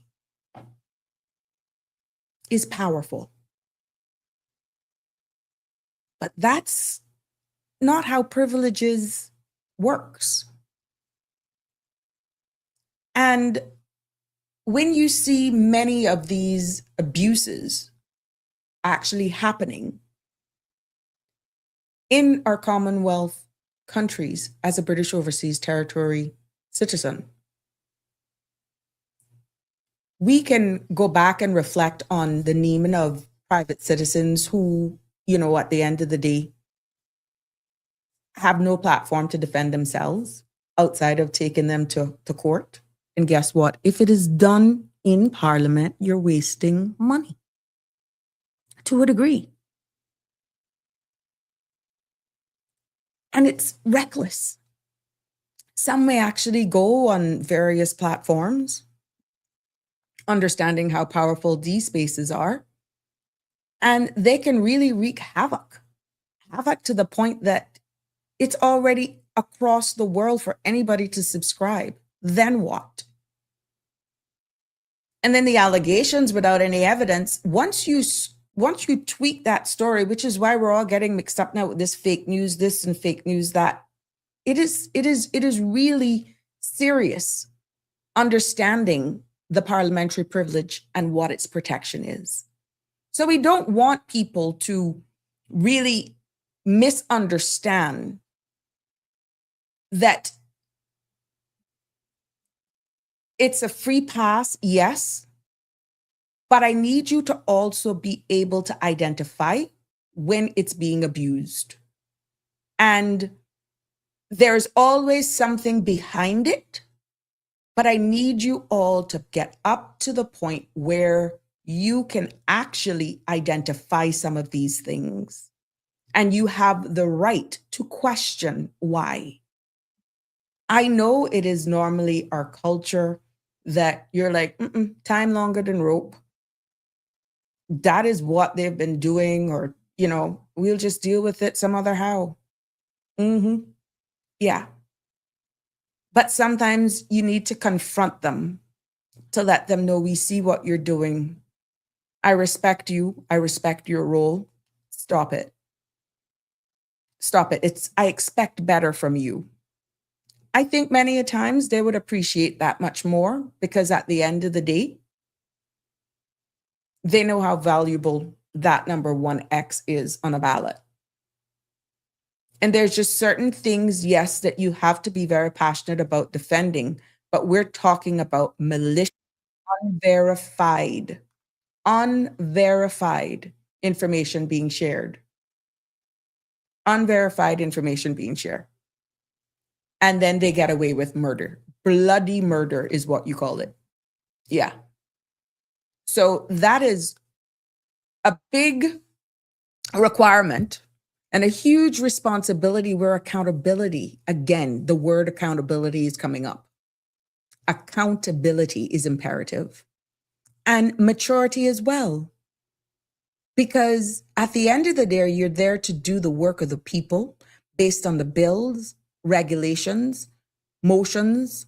is powerful. But that's not how privileges works. And when you see many of these abuses actually happening in our Commonwealth countries as a British Overseas Territory citizen, we can go back and reflect on the naming of private citizens who, you know, at the end of the day, have no platform to defend themselves outside of taking them to court. And guess what? If it is done in Parliament, you're wasting money to a degree. And it's reckless. Some may actually go on various platforms, understanding how powerful these spaces are, and they can really wreak havoc to the point that it's already across the world for anybody to subscribe. Then what? And then the allegations without any evidence, once you tweak that story, which is why we're all getting mixed up now with this fake news, this and fake news, that it is really serious understanding the parliamentary privilege and what its protection is. So we don't want people to really misunderstand that it's a free pass, yes, but I need you to also be able to identify when it's being abused. And there's always something behind it, but I need you all to get up to the point where you can actually identify some of these things. And you have the right to question why. I know it is normally our culture that you're like, time longer than rope. That is what they've been doing, or, you know, we'll just deal with it some other how. Yeah. But sometimes you need to confront them to let them know we see what you're doing. I respect you. I respect your role. Stop it. Stop it. I expect better from you. I think many a times they would appreciate that much more, because at the end of the day, they know how valuable that number 1X is on a ballot. And there's just certain things, yes, that you have to be very passionate about defending, but we're talking about malicious, unverified information being shared. Unverified information being shared. And then they get away with murder. Bloody murder is what you call it. Yeah. So that is a big requirement and a huge responsibility where accountability, again, the word accountability is coming up. Accountability is imperative. And maturity as well. Because at the end of the day, you're there to do the work of the people based on the bills, regulations, motions,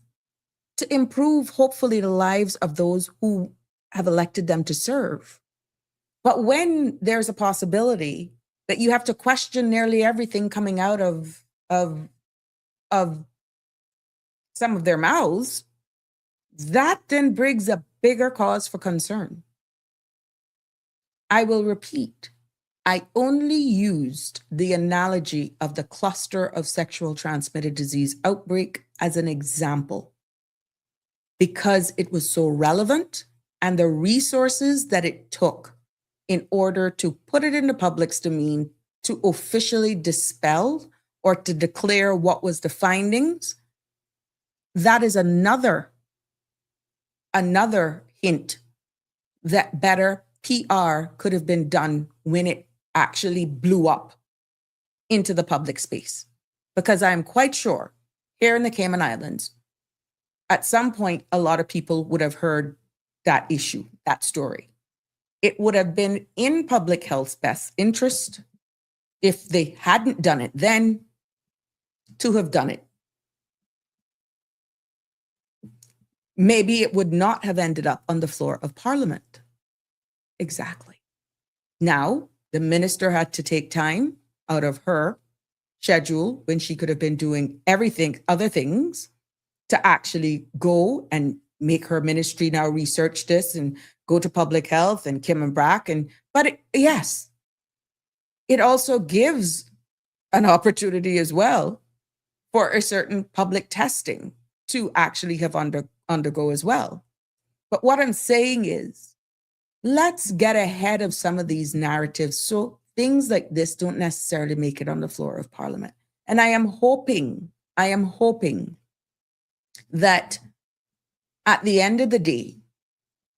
to improve, hopefully, the lives of those who have elected them to serve. But when there's a possibility that you have to question nearly everything coming out of some of their mouths, that then brings a bigger cause for concern. I will repeat, I only used the analogy of the cluster of sexual transmitted disease outbreak as an example because it was so relevant and the resources that it took in order to put it in the public's domain to officially dispel or to declare what was the findings. That is another hint that better PR could have been done when it actually blew up into the public space. Because I'm quite sure here in the Cayman Islands, at some point, a lot of people would have heard that issue, that story. It would have been in public health's best interest if they hadn't done it then to have done it. Maybe it would not have ended up on the floor of Parliament. Exactly. Now, the minister had to take time out of her schedule when she could have been doing other things, to actually go and make her ministry now research this and go to public health and Kim and Brack. Yes, it also gives an opportunity as well for a certain public testing to actually have undergo as well. But what I'm saying is, let's get ahead of some of these narratives so things like this don't necessarily make it on the floor of Parliament. And I am hoping that at the end of the day,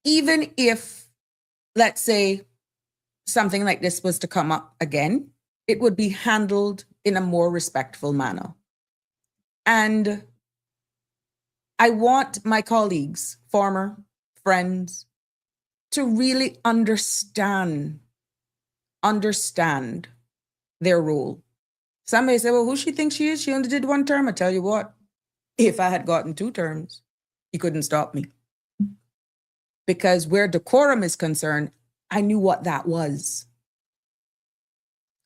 even if, let's say, something like this was to come up again, it would be handled in a more respectful manner. And I want my colleagues, former friends, to really understand their role. Some may say, well, who she thinks she is? She only did 1 term. I tell you what, if I had gotten 2 terms, he couldn't stop me. Because where decorum is concerned, I knew what that was.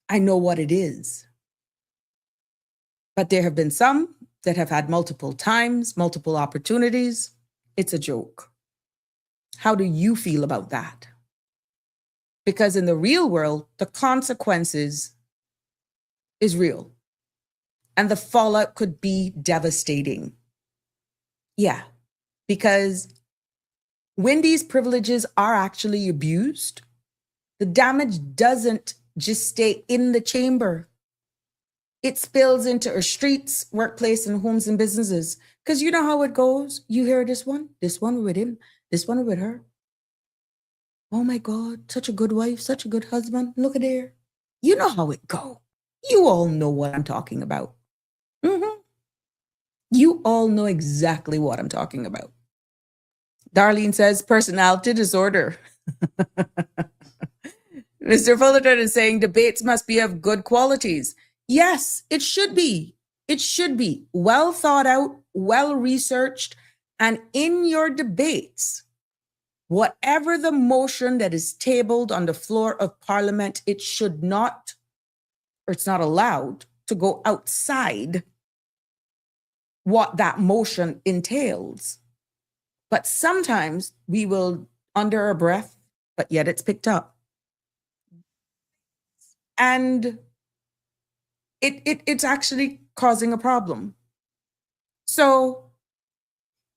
I know what it is. But there have been some that have had multiple times, multiple opportunities. It's a joke. How do you feel about that? Because in the real world, the consequences is real. And the fallout could be devastating. Yeah, because when these privileges are actually abused, the damage doesn't just stay in the chamber. It spills into our streets, workplace, and homes and businesses. Because you know how it goes. You hear this one with him, this one with her. Oh my God, such a good wife, such a good husband. Look at there. You know how it goes. You all know what I'm talking about. You all know exactly what I'm talking about. Darlene says, personality disorder. Mr. Fullerton is saying debates must be of good qualities. Yes, it should be. It should be well thought out, well researched, and in your debates, whatever the motion that is tabled on the floor of Parliament, it should not, or it's not allowed to go outside what that motion entails. But sometimes we will, under our breath, but yet it's picked up. And it's actually causing a problem. So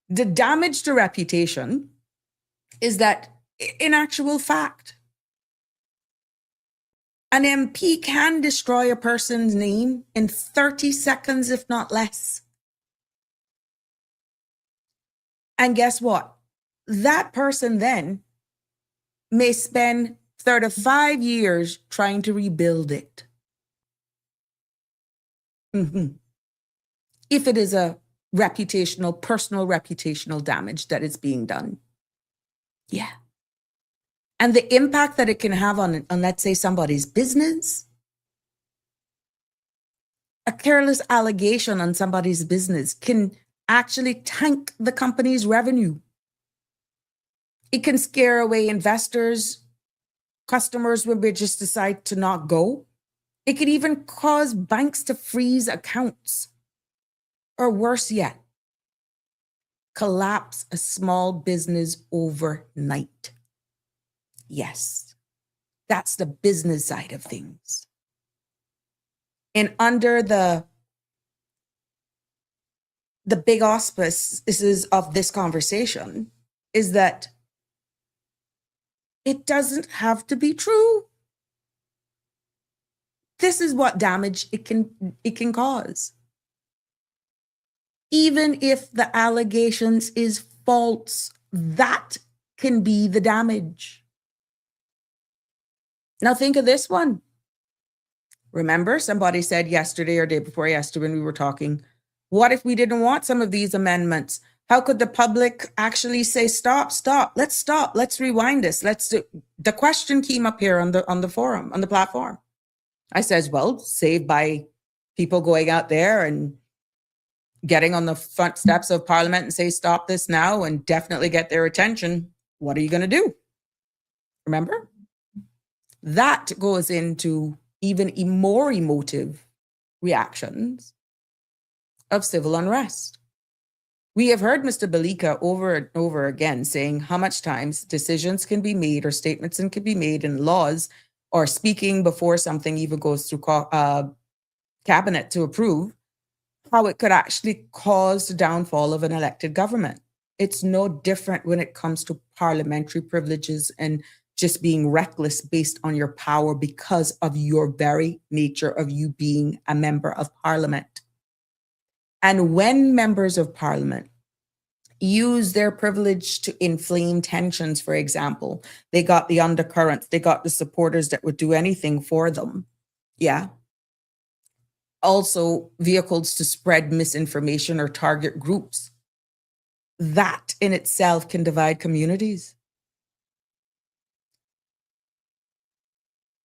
the damage to reputation is that, in actual fact, an MP can destroy a person's name in 30 seconds, if not less. And guess what? That person then may spend 35 years trying to rebuild it. If it is a personal reputational damage that is being done. Yeah. And the impact that it can have on, let's say, somebody's business. A careless allegation on somebody's business can actually tank the company's revenue. It can scare away investors, customers when they just decide to not go. It could even cause banks to freeze accounts. Or worse yet, collapse a small business overnight. Yes, that's the business side of things. And under the big auspices of this conversation is that it doesn't have to be true. This is what damage it can cause. Even if the allegations is false, that can be the damage. Now think of this one. Remember, somebody said yesterday or day before yesterday when we were talking, what if we didn't want some of these amendments? How could the public actually say, stop, let's rewind this. The question came up here on the forum, on the platform. I says, well, saved by people going out there and getting on the front steps of Parliament and say, stop this now, and definitely get their attention. What are you going to do? Remember? That goes into even more emotive reactions of civil unrest. We have heard Mr. Balika over and over again saying how much times decisions can be made or statements can be made in laws or speaking before something even goes through cabinet to approve, how it could actually cause the downfall of an elected government. It's no different when it comes to parliamentary privileges and just being reckless based on your power because of your very nature of you being a member of Parliament. And when members of Parliament use their privilege to inflame tensions, for example, they got the undercurrents, they got the supporters that would do anything for them. Yeah. Also, vehicles to spread misinformation or target groups. That in itself can divide communities.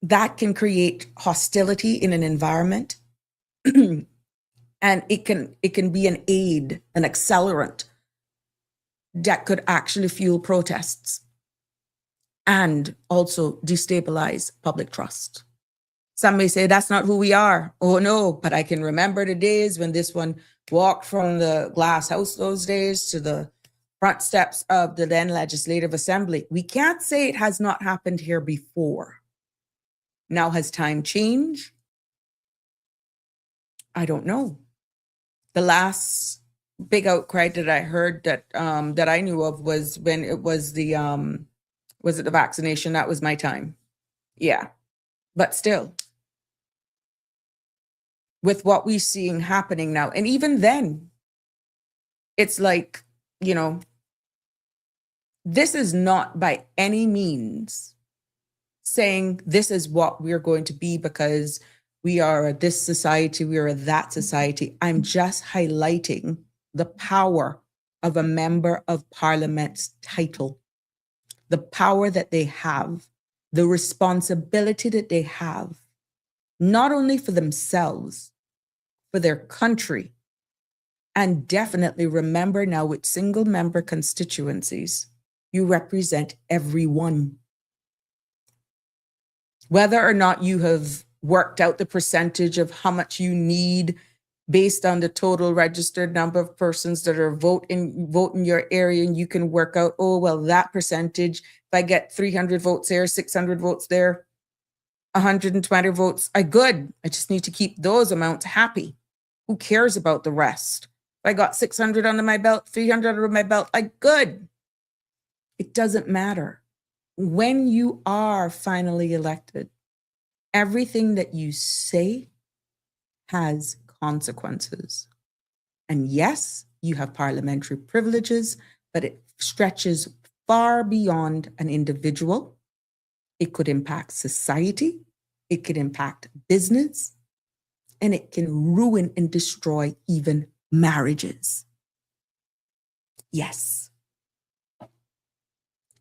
That can create hostility in an environment. And it can be an aid, an accelerant that could actually fuel protests and also destabilize public trust. Some may say that's not who we are. Oh no, but I can remember the days when this one walked from the glass house those days to the front steps of the then Legislative Assembly. We can't say it has not happened here before. Now, has time changed? I don't know. The last big outcry that I heard that I knew of was when it was the vaccination? That was my time. Yeah, but still, with what we're seeing happening now, and even then, it's like, this is not by any means saying this is what we're going to be because we are this society, we are that society. I'm just highlighting the power of a member of Parliament's title, the power that they have, the responsibility that they have, not only for themselves, for their country, and definitely remember now with single member constituencies, You represent everyone. Whether or not you have worked out the percentage of how much you need based on the total registered number of persons that are vote in your area, and you can work out, oh, well, that percentage, if I get 300 votes there, 600 votes there, 120 votes, good. I just need to keep those amounts happy. Who cares about the rest? If I got 600 under my belt, 300 under my belt, good. It doesn't matter. When you are finally elected, everything that you say has consequences. And yes, you have parliamentary privileges, but it stretches far beyond an individual. It could impact society. It could impact business. And it can ruin and destroy even marriages. Yes.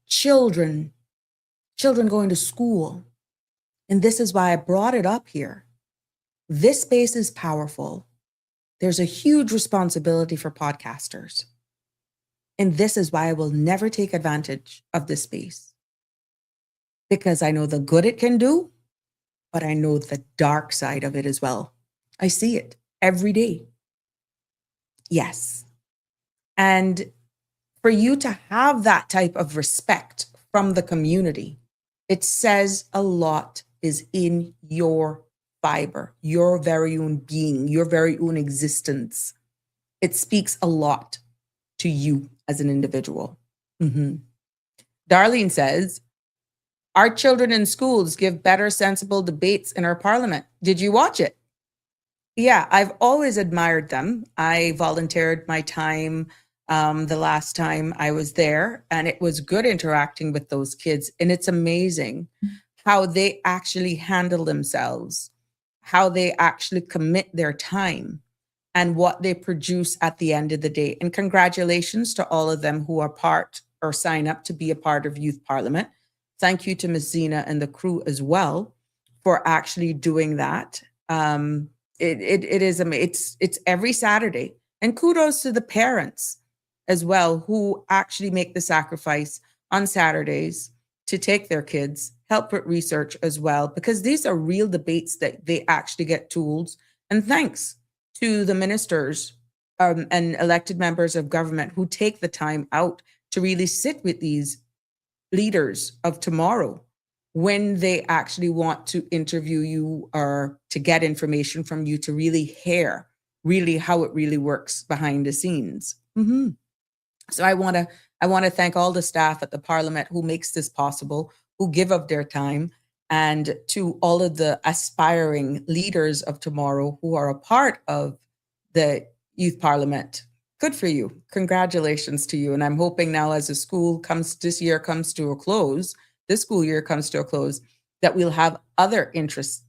Children going to school. And this is why I brought it up here. This space is powerful. There's a huge responsibility for podcasters. And this is why I will never take advantage of this space. Because I know the good it can do, but I know the dark side of it as well. I see it every day. Yes. And for you to have that type of respect from the community, it says a lot is in your fiber, your very own being, your very own existence. It speaks a lot to you as an individual. Darlene says, our children in schools give better, sensible debates in our parliament. Did you watch it? Yeah, I've always admired them. I volunteered my time the last time I was there, and it was good interacting with those kids. And it's amazing how they actually handle themselves, how they actually commit their time, and what they produce at the end of the day. And congratulations to all of them who are part or sign up to be a part of Youth Parliament. Thank you to Ms. Zena and the crew as well for actually doing that. It's every Saturday. And kudos to the parents as well who actually make the sacrifice on Saturdays to take their kids, help with research as well, because these are real debates that they actually get tools. And thanks to the ministers and elected members of government who take the time out to really sit with these leaders of tomorrow when they actually want to interview you or to get information from you to really hear really how it really works behind the scenes. So I want to thank all the staff at the Parliament who makes this possible, who give of their time, and to all of the aspiring leaders of tomorrow who are a part of the Youth Parliament. Good for you. Congratulations to you. And I'm hoping now as this school comes to a close, that we'll have other interested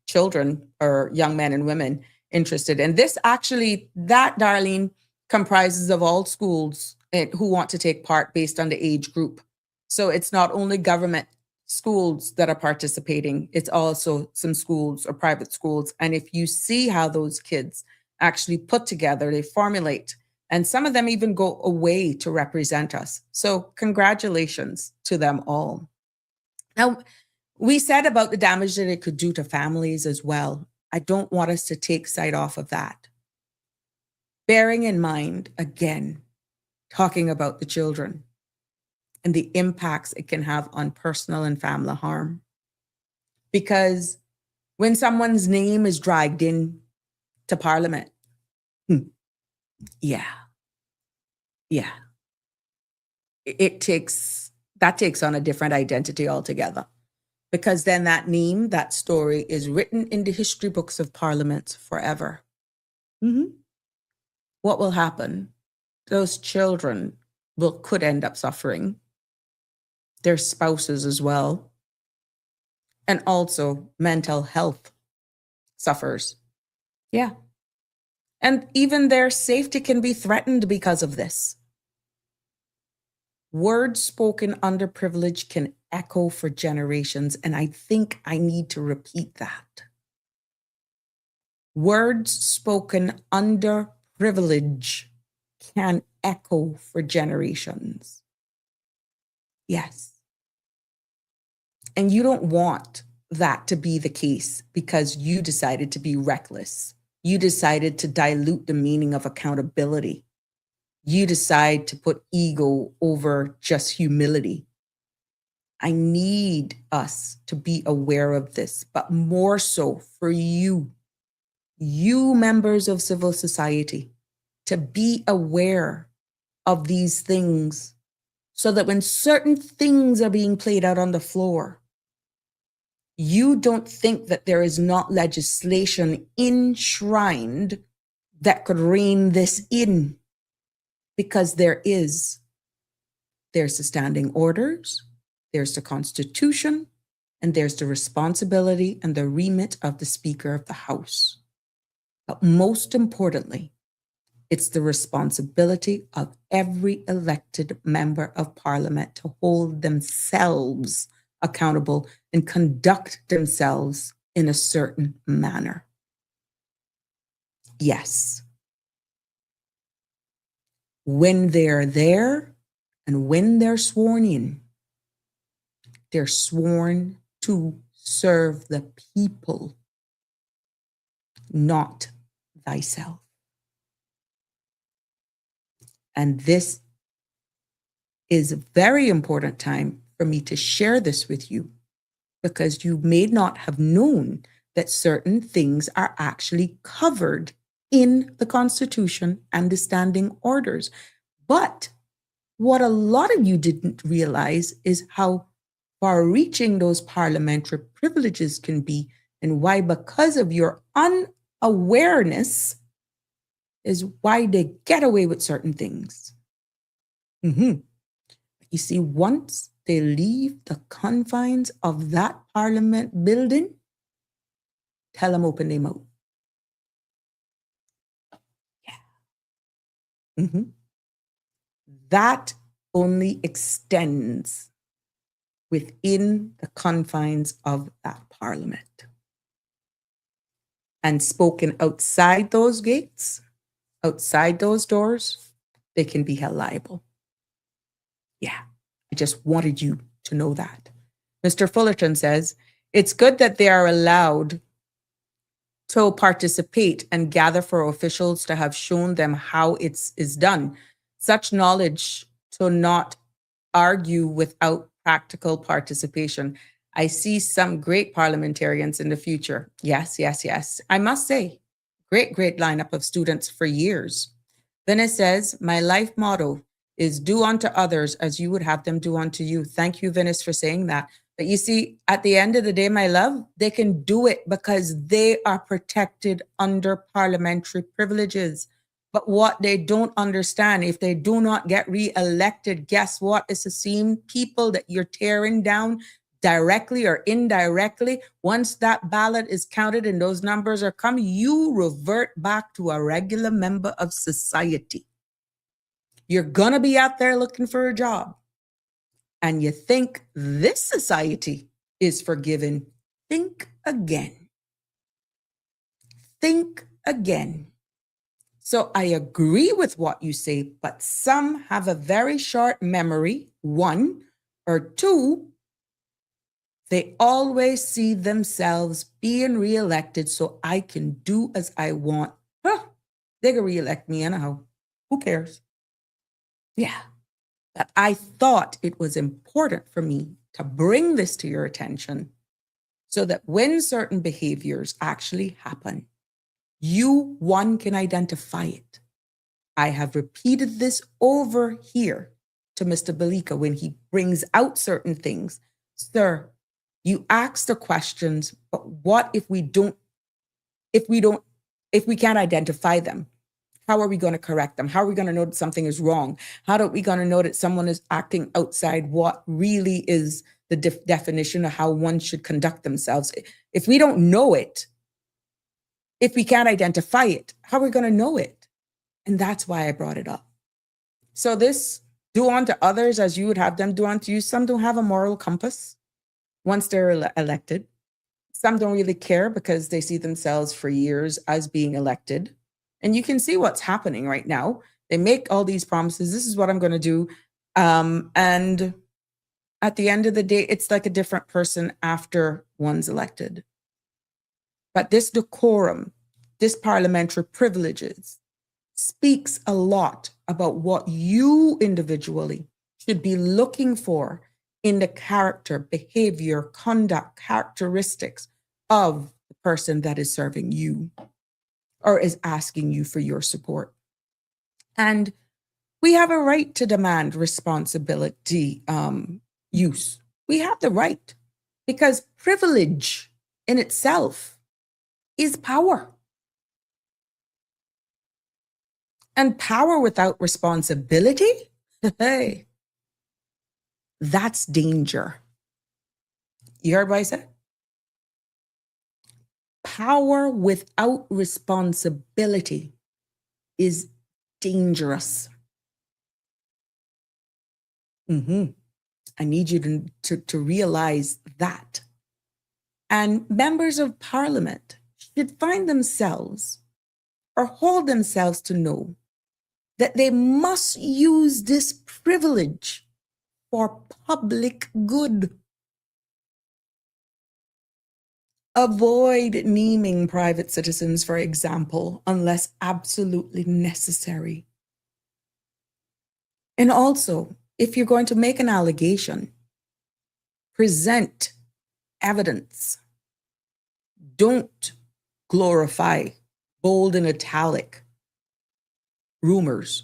children or young men and women interested. And this actually, that, Darlene, comprises of all schools who want to take part based on the age group. So it's not only government schools that are participating, it's also some schools or private schools. And if you see how those kids actually put together, they formulate, and some of them even go away to represent us. So congratulations to them all. Now, we said about the damage that it could do to families as well. I don't want us to take sight off of that. Bearing in mind, again, talking about the children and the impacts it can have on personal and family harm. Because when someone's name is dragged in to Parliament, it takes on a different identity altogether. Because then that name, that story is written in the history books of Parliament forever. What will happen? Those children could end up suffering. Their spouses as well. And also mental health suffers. Yeah. And even their safety can be threatened because of this. Words spoken under privilege can echo for generations, and I think I need to repeat that. Words spoken under privilege can echo for generations. Yes. And you don't want that to be the case because you decided to be reckless. You decided to dilute the meaning of accountability. You decide to put ego over just humility. I need us to be aware of this, but more so for you members of civil society, to be aware of these things so that when certain things are being played out on the floor, you don't think that there is not legislation enshrined that could rein this in, because there is. There's the standing orders, there's the Constitution, and there's the responsibility and the remit of the Speaker of the House. But most importantly, it's the responsibility of every elected member of Parliament to hold themselves accountable and conduct themselves in a certain manner. Yes. When they're there and when they're sworn in, they're sworn to serve the people, not thyself. And this is a very important time for me to share this with you, because you may not have known that certain things are actually covered in the Constitution and the standing orders. But what a lot of you didn't realize is how far-reaching those parliamentary privileges can be, and why, because of your unawareness, is why they get away with certain things. You see, once they leave the confines of that parliament building, tell them open their mouth. Yeah. That only extends within the confines of that parliament. And spoken outside those gates, outside those doors, they can be held liable. Yeah, I just wanted you to know that. Mr. Fullerton says, it's good that they are allowed to participate and gather for officials to have shown them how it is done. Such knowledge to not argue without practical participation. I see some great parliamentarians in the future. Yes, yes, yes. I must say, great lineup of students for years. Venice says, my life motto is do unto others as you would have them do unto you. Thank you, Venice, for saying that. But you see, at the end of the day, my love, they can do it because they are protected under parliamentary privileges. But what they don't understand, if they do not get re-elected, guess what? It's the same people that you're tearing down directly or indirectly. Once that ballot is counted and those numbers are coming, you revert back to a regular member of society. You're going to be out there looking for a job. And you think this society is forgiving. Think again. Think again. So I agree with what you say, but some have a very short memory, one, or two, they always see themselves being reelected so I can do as I want. They can reelect me anyhow. Who cares? Yeah. But I thought it was important for me to bring this to your attention so that when certain behaviors actually happen, you, one, can identify it. I have repeated this over here to Mr. Balika when he brings out certain things. Sir, you ask the questions, but what if we can't identify them? How are we going to correct them? How are we going to know that something is wrong? How are we going to know that someone is acting outside what really is the definition of how one should conduct themselves? If we don't know it, if we can't identify it, how are we going to know it? And that's why I brought it up. So this do unto others as you would have them do unto you. Some don't have a moral compass once they're elected. Some don't really care because they see themselves for years as being elected. And you can see what's happening right now. They make all these promises. This is what I'm going to do. And At the end of the day, it's like a different person after one's elected. But this decorum, this parliamentary privileges, speaks a lot about what you individually should be looking for in the character, behavior, conduct, characteristics of the person that is serving you or is asking you for your support. And we have a right to demand responsibility use. We have the right because privilege in itself is power. And power without responsibility, hey, that's danger. You heard what I said? Power without responsibility is dangerous. I need you to realize that. And members of parliament should find themselves or hold themselves to know that they must use this privilege for public good. Avoid naming private citizens, for example, unless absolutely necessary. And also, if you're going to make an allegation, present evidence. Don't glorify bold and italic rumors.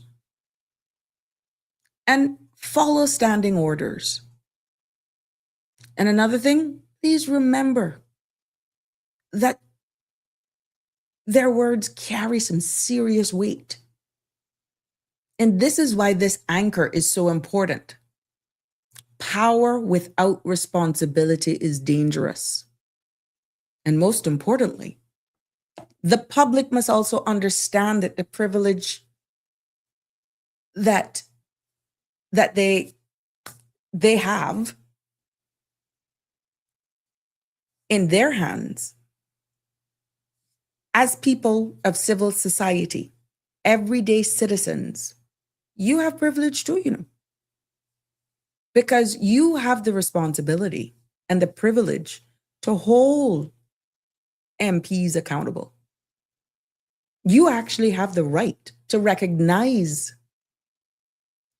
And follow standing orders. And another thing, please remember that their words carry some serious weight. And this is why this anchor is so important. Power without responsibility is dangerous. And most importantly, the public must also understand that the privilege that they have in their hands as people of civil society, everyday citizens, you have privilege too, because you have the responsibility and the privilege to hold MPs accountable. You actually have the right to recognize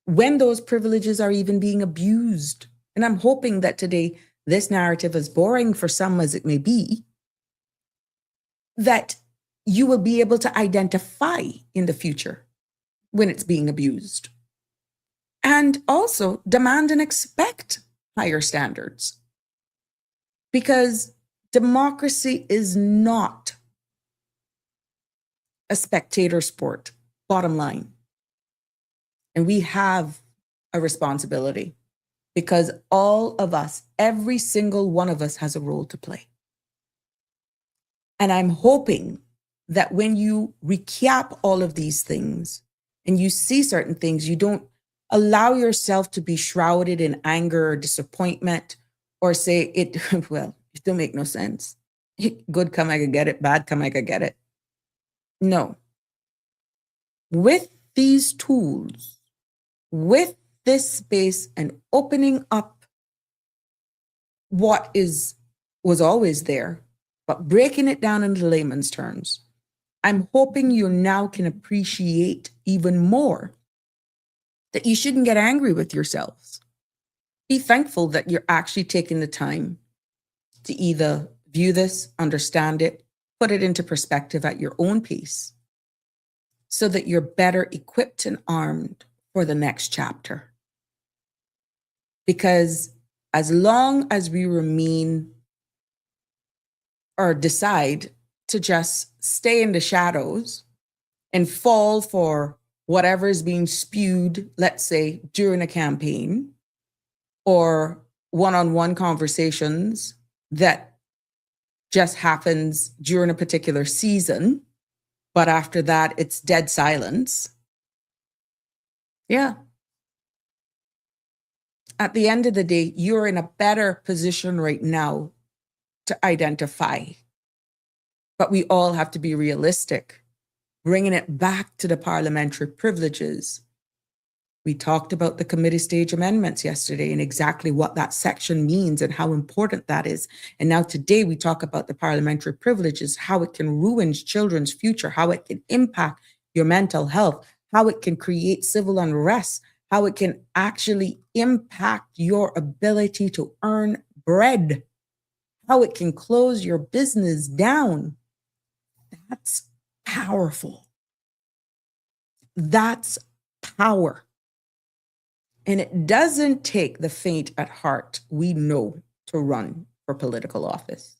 when those privileges are even being abused. And I'm hoping that today, this narrative, as boring for some as it may be, that you will be able to identify in the future when it's being abused. And also demand and expect higher standards. Because democracy is not a spectator sport, bottom line. And we have a responsibility because all of us, every single one of us has a role to play. And I'm hoping that when you recap all of these things and you see certain things, you don't allow yourself to be shrouded in anger or disappointment or say well, it don't make no sense. Good come I could get it, bad come I could get it. No. With these tools, with this space and opening up what was always there, but breaking it down into layman's terms, I'm hoping you now can appreciate even more that you shouldn't get angry with yourselves. Be thankful that you're actually taking the time to either view this, understand it, put it into perspective at your own pace so that you're better equipped and armed for the next chapter. Because as long as we remain or decide to just stay in the shadows and fall for whatever is being spewed, let's say, during a campaign or one-on-one conversations that just happens during a particular season, but after that, it's dead silence. Yeah. At the end of the day, you're in a better position right now to identify. But we all have to be realistic, bringing it back to the parliamentary privileges. We talked about the committee stage amendments yesterday and exactly what that section means and how important that is. And now today we talk about the parliamentary privileges, how it can ruin children's future, how it can impact your mental health, how it can create civil unrest, how it can actually impact your ability to earn bread, how it can close your business down. That's powerful. That's power. And it doesn't take the faint at heart, we know, to run for political office.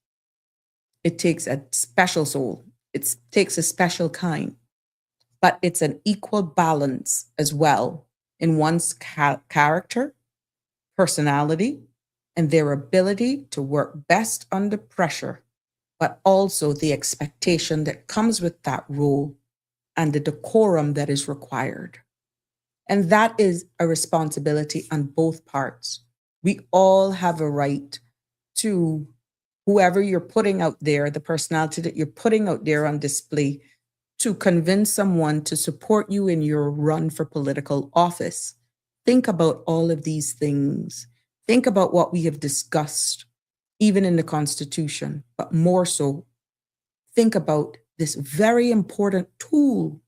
It takes a special soul. It takes a special kind. But it's an equal balance as well in one's character, personality, and their ability to work best under pressure, but also the expectation that comes with that role and the decorum that is required. And that is a responsibility on both parts. We all have a right to whoever you're putting out there, the personality that you're putting out there on display, to convince someone to support you in your run for political office. Think about all of these things. Think about what we have discussed, even in the Constitution, but more so, think about this very important tool,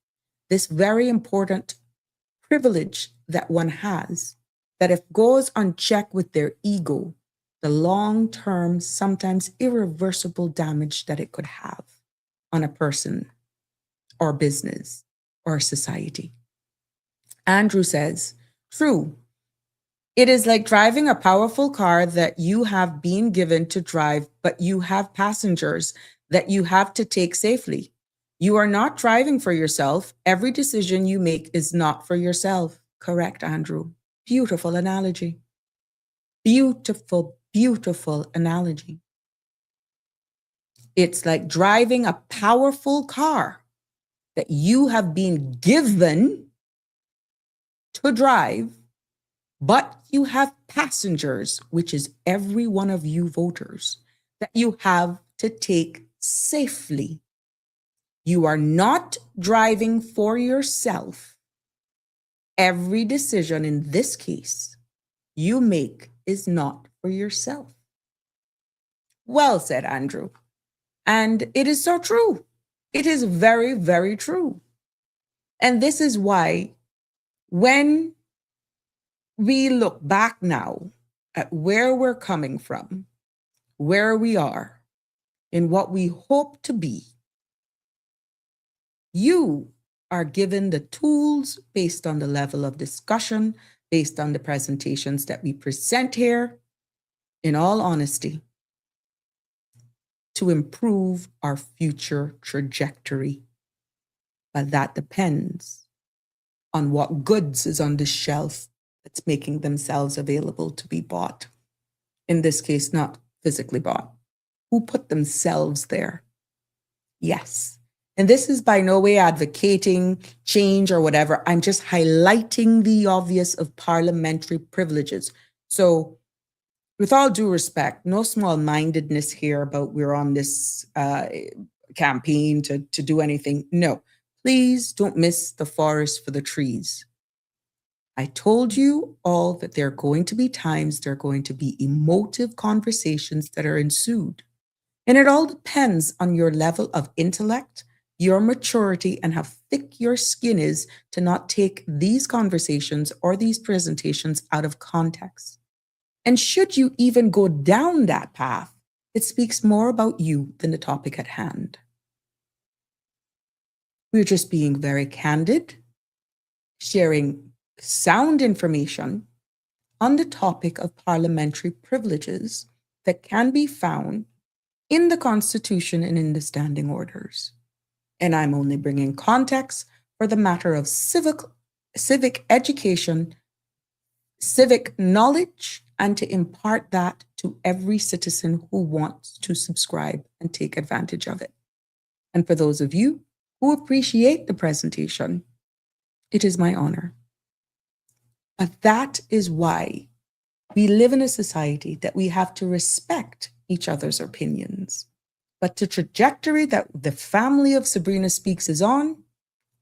this very important privilege that one has, that if goes unchecked with their ego, the long-term, sometimes irreversible damage that it could have on a person or business or society. Andrew says, true. It is like driving a powerful car that you have been given to drive, but you have passengers that you have to take safely. You are not driving for yourself. Every decision you make is not for yourself. Correct, Andrew. Beautiful analogy. Beautiful, beautiful analogy. It's like driving a powerful car that you have been given to drive, but you have passengers, which is every one of you voters, that you have to take safely. You are not driving for yourself. Every decision in this case you make is not for yourself. Well said, Andrew. And it is so true. It is very, very true. And this is why when we look back now at where we're coming from, where we are, and what we hope to be, you are given the tools based on the level of discussion, based on the presentations that we present here, in all honesty, to improve our future trajectory. But that depends on what goods is on the shelf that's making themselves available to be bought. In this case, not physically bought. Who put themselves there? Yes. And this is by no way advocating change or whatever. I'm just highlighting the obvious of parliamentary privileges. So with all due respect, no small-mindedness here about we're on this campaign to do anything. No, please don't miss the forest for the trees. I told you all that there are going to be times, there are going to be emotive conversations that are ensued. And it all depends on your level of intellect, your maturity, and how thick your skin is to not take these conversations or these presentations out of context. And should you even go down that path, it speaks more about you than the topic at hand. We're just being very candid, sharing sound information on the topic of parliamentary privileges that can be found in the Constitution and in the standing orders. And I'm only bringing context for the matter of civic education, civic knowledge, and to impart that to every citizen who wants to subscribe and take advantage of it. And for those of you who appreciate the presentation, it is my honor. But that is why we live in a society that we have to respect each other's opinions. But the trajectory that the family of Sabrina Speaks is on,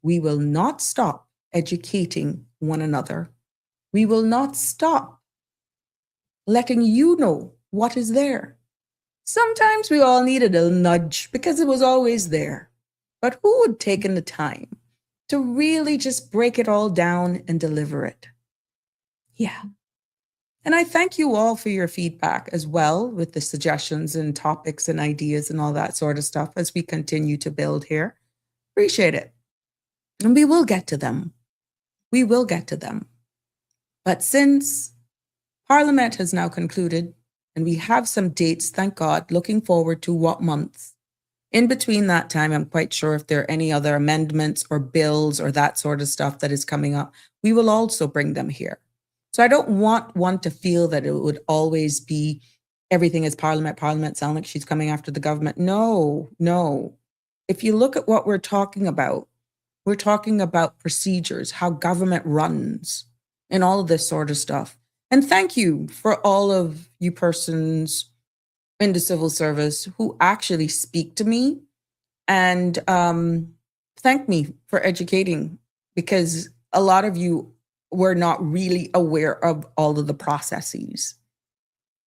we will not stop educating one another We will not stop letting you know what is there. Sometimes we all needed a nudge because it was always there. But who would take in the time to really just break it all down and deliver it? Yeah. And I thank you all for your feedback as well with the suggestions and topics and ideas and all that sort of stuff as we continue to build here. Appreciate it. And we will get to them. We will get to them. But since Parliament has now concluded and we have some dates, thank God, looking forward to what months. In between that time, I'm quite sure if there are any other amendments or bills or that sort of stuff that is coming up, we will also bring them here. So I don't want one to feel that it would always be everything is Parliament sound like she's coming after the government. No. If you look at what we're talking about procedures, how government runs, and all of this sort of stuff. And thank you for all of you persons in the civil service who actually speak to me and thank me for educating, because a lot of you were not really aware of all of the processes.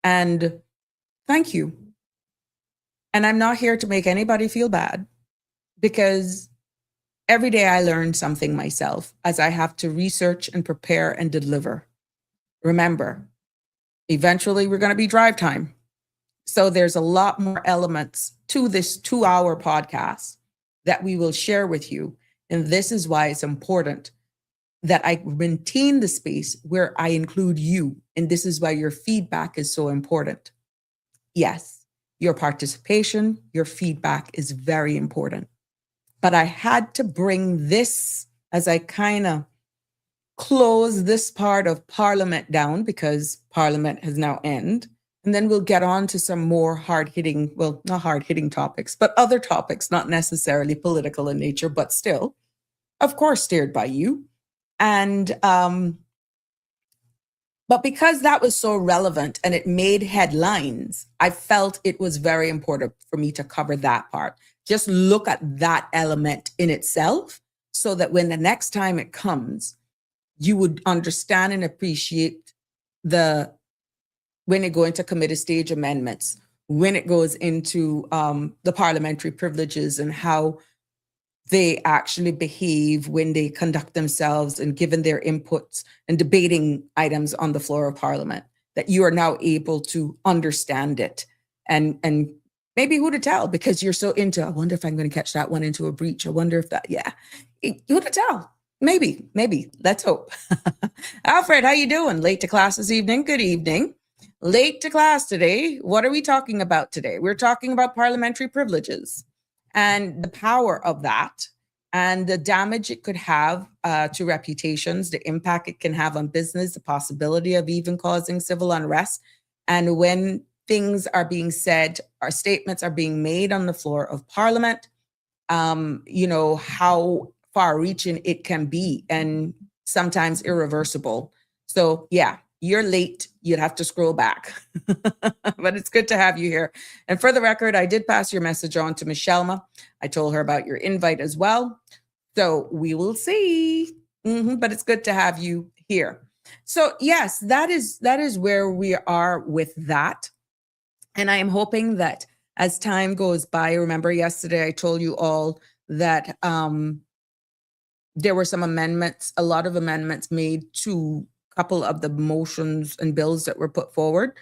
And thank you. And I'm not here to make anybody feel bad, because every day I learn something myself as I have to research and prepare and deliver. Remember, eventually we're going to be drive time. So there's a lot more elements to this 2-hour podcast that we will share with you. And this is why it's important that I maintain the space where I include you. And this is why your feedback is so important. Yes, your participation, your feedback is very important. But I had to bring this as I kind of close this part of Parliament down, because Parliament has now ended. And then we'll get on to some more hard-hitting, well, not hard-hitting topics, but other topics, not necessarily political in nature, but still, of course, steered by you. And, but because that was so relevant and it made headlines, I felt it was very important for me to cover that part. Just look at that element in itself so that when the next time it comes, you would understand and appreciate when it go into committee stage amendments, when it goes into the parliamentary privileges and how they actually behave when they conduct themselves and given their inputs and debating items on the floor of Parliament, that you are now able to understand it and maybe who to tell, because you're so into, I wonder if I'm going to catch that one into a breach. I wonder if that, who to tell? Maybe, let's hope. Alfred, how you doing? Late to class this evening? Good evening. Late to class today. What are we talking about today? We're talking about parliamentary privileges and the power of that and the damage it could have to reputations, the impact it can have on business, the possibility of even causing civil unrest. And when things are being said, or statements are being made on the floor of Parliament, how far-reaching it can be and sometimes irreversible. So yeah, you're late. You'd have to scroll back. But it's good to have you here. And for the record, I did pass your message on to Michelma. I told her about your invite as well. So we will see. But it's good to have you here. So yes, that is where we are with that. And I am hoping that as time goes by, remember yesterday I told you all that there were some amendments, a lot of amendments made to a couple of the motions and bills that were put forward.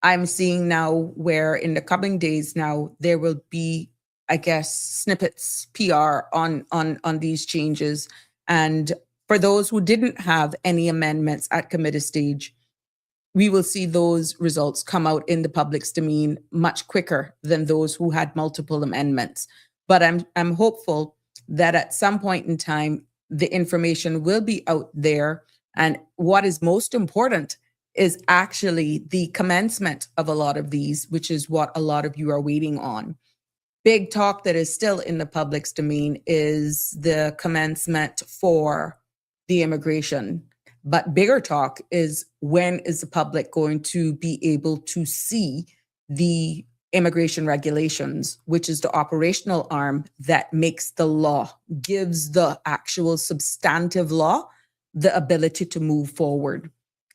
I'm seeing now where in the coming days now, there will be, I guess, snippets, PR on these changes. And for those who didn't have any amendments at committee stage, we will see those results come out in the public's domain much quicker than those who had multiple amendments. But I'm hopeful that at some point in time, the information will be out there. And what is most important is actually the commencement of a lot of these, which is what a lot of you are waiting on. Big talk that is still in the public's domain is the commencement for the immigration. But bigger talk is, when is the public going to be able to see the immigration regulations, which is the operational arm that makes the law, gives the actual substantive law the ability to move forward.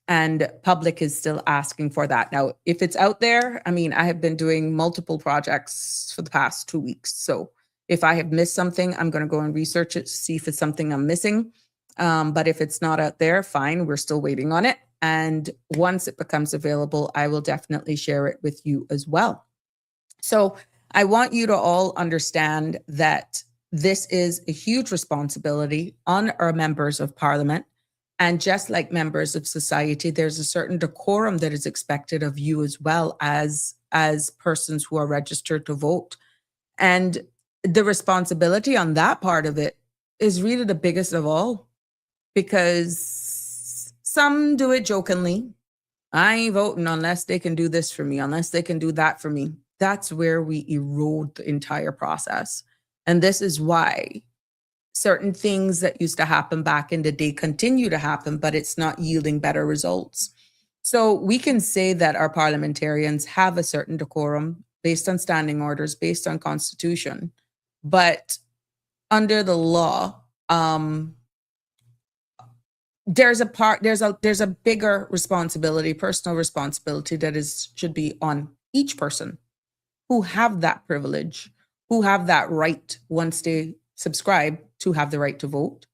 And public is still asking for that. Now, if it's out there, I mean, I have been doing multiple projects for the past 2 weeks. So if I have missed something, I'm going to go and research it to see if it's something I'm missing. But if it's not out there, fine, we're still waiting on it. And once it becomes available, I will definitely share it with you as well. So I want you to all understand that this is a huge responsibility on our members of parliament. And just like members of society, there's a certain decorum that is expected of you as well as persons who are registered to vote. And the responsibility on that part of it is really the biggest of all, because some do it jokingly. I ain't voting unless they can do this for me, unless they can do that for me. That's where we erode the entire process. And this is why certain things that used to happen back in the day continue to happen, but it's not yielding better results. So we can say that our parliamentarians have a certain decorum based on standing orders, based on constitution, but under the law, there's a bigger responsibility, personal responsibility that should be on each person who have that privilege, who have that right once they subscribe to have the right to vote.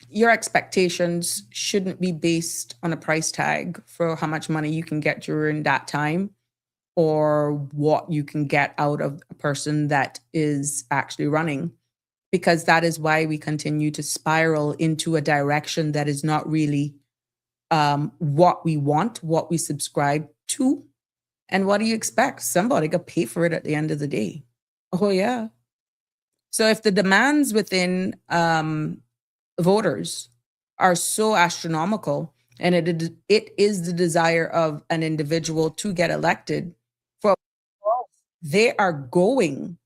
Your expectations shouldn't be based on a price tag for how much money you can get during that time or what you can get out of a person that is actually running, because that is why we continue to spiral into a direction that is not really what we want, what we subscribe to. And what do you expect? Somebody got to pay for it at the end of the day. Oh, yeah. So if the demands within voters are so astronomical, and it is the desire of an individual to get elected, they are going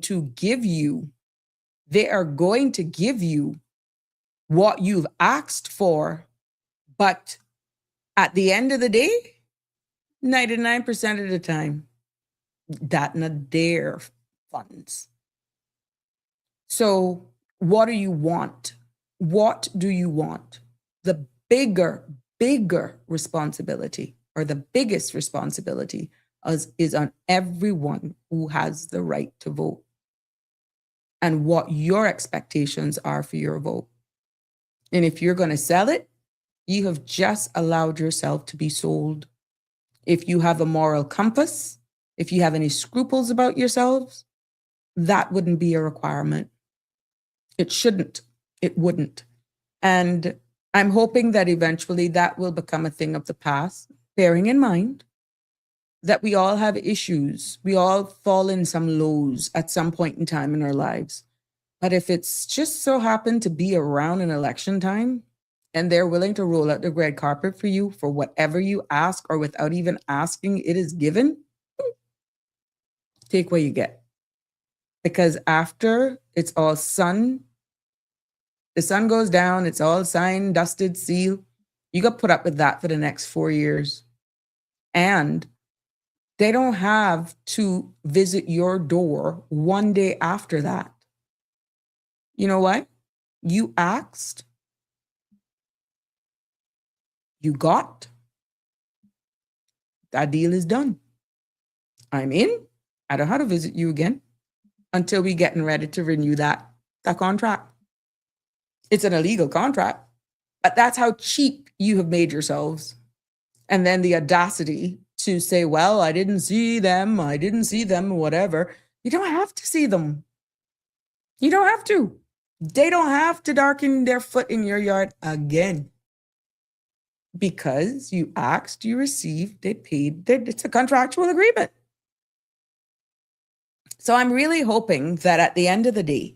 to give you what you've asked for. But at the end of the day, 99% of the time, that's not their funds. So what do you want? What do you want? The bigger responsibility, or the biggest responsibility, is on everyone who has the right to vote, and what your expectations are for your vote. And if you're going to sell it, you have just allowed yourself to be sold. If you have a moral compass, if you have any scruples about yourselves, that wouldn't be a requirement. It shouldn't. It wouldn't. And I'm hoping that eventually that will become a thing of the past, bearing in mind that we all have issues. We all fall in some lows at some point in time in our lives. But if it's just so happened to be around an election time and they're willing to roll out the red carpet for you for whatever you ask, or without even asking, it is given, take what you get. Because after it's all the sun goes down, it's all signed, dusted, sealed, you got to put up with that for the next 4 years. And they don't have to visit your door one day after that. You know what? You asked, you got, that deal is done. I'm in. I don't have to visit you again until we getting ready to renew that contract. It's an illegal contract, but that's how cheap you have made yourselves. And then the audacity to say, well, I didn't see them, whatever. You don't have to see them. You don't have to. They don't have to darken their foot in your yard again. Because you asked, you received, they paid. It's a contractual agreement. So I'm really hoping that at the end of the day,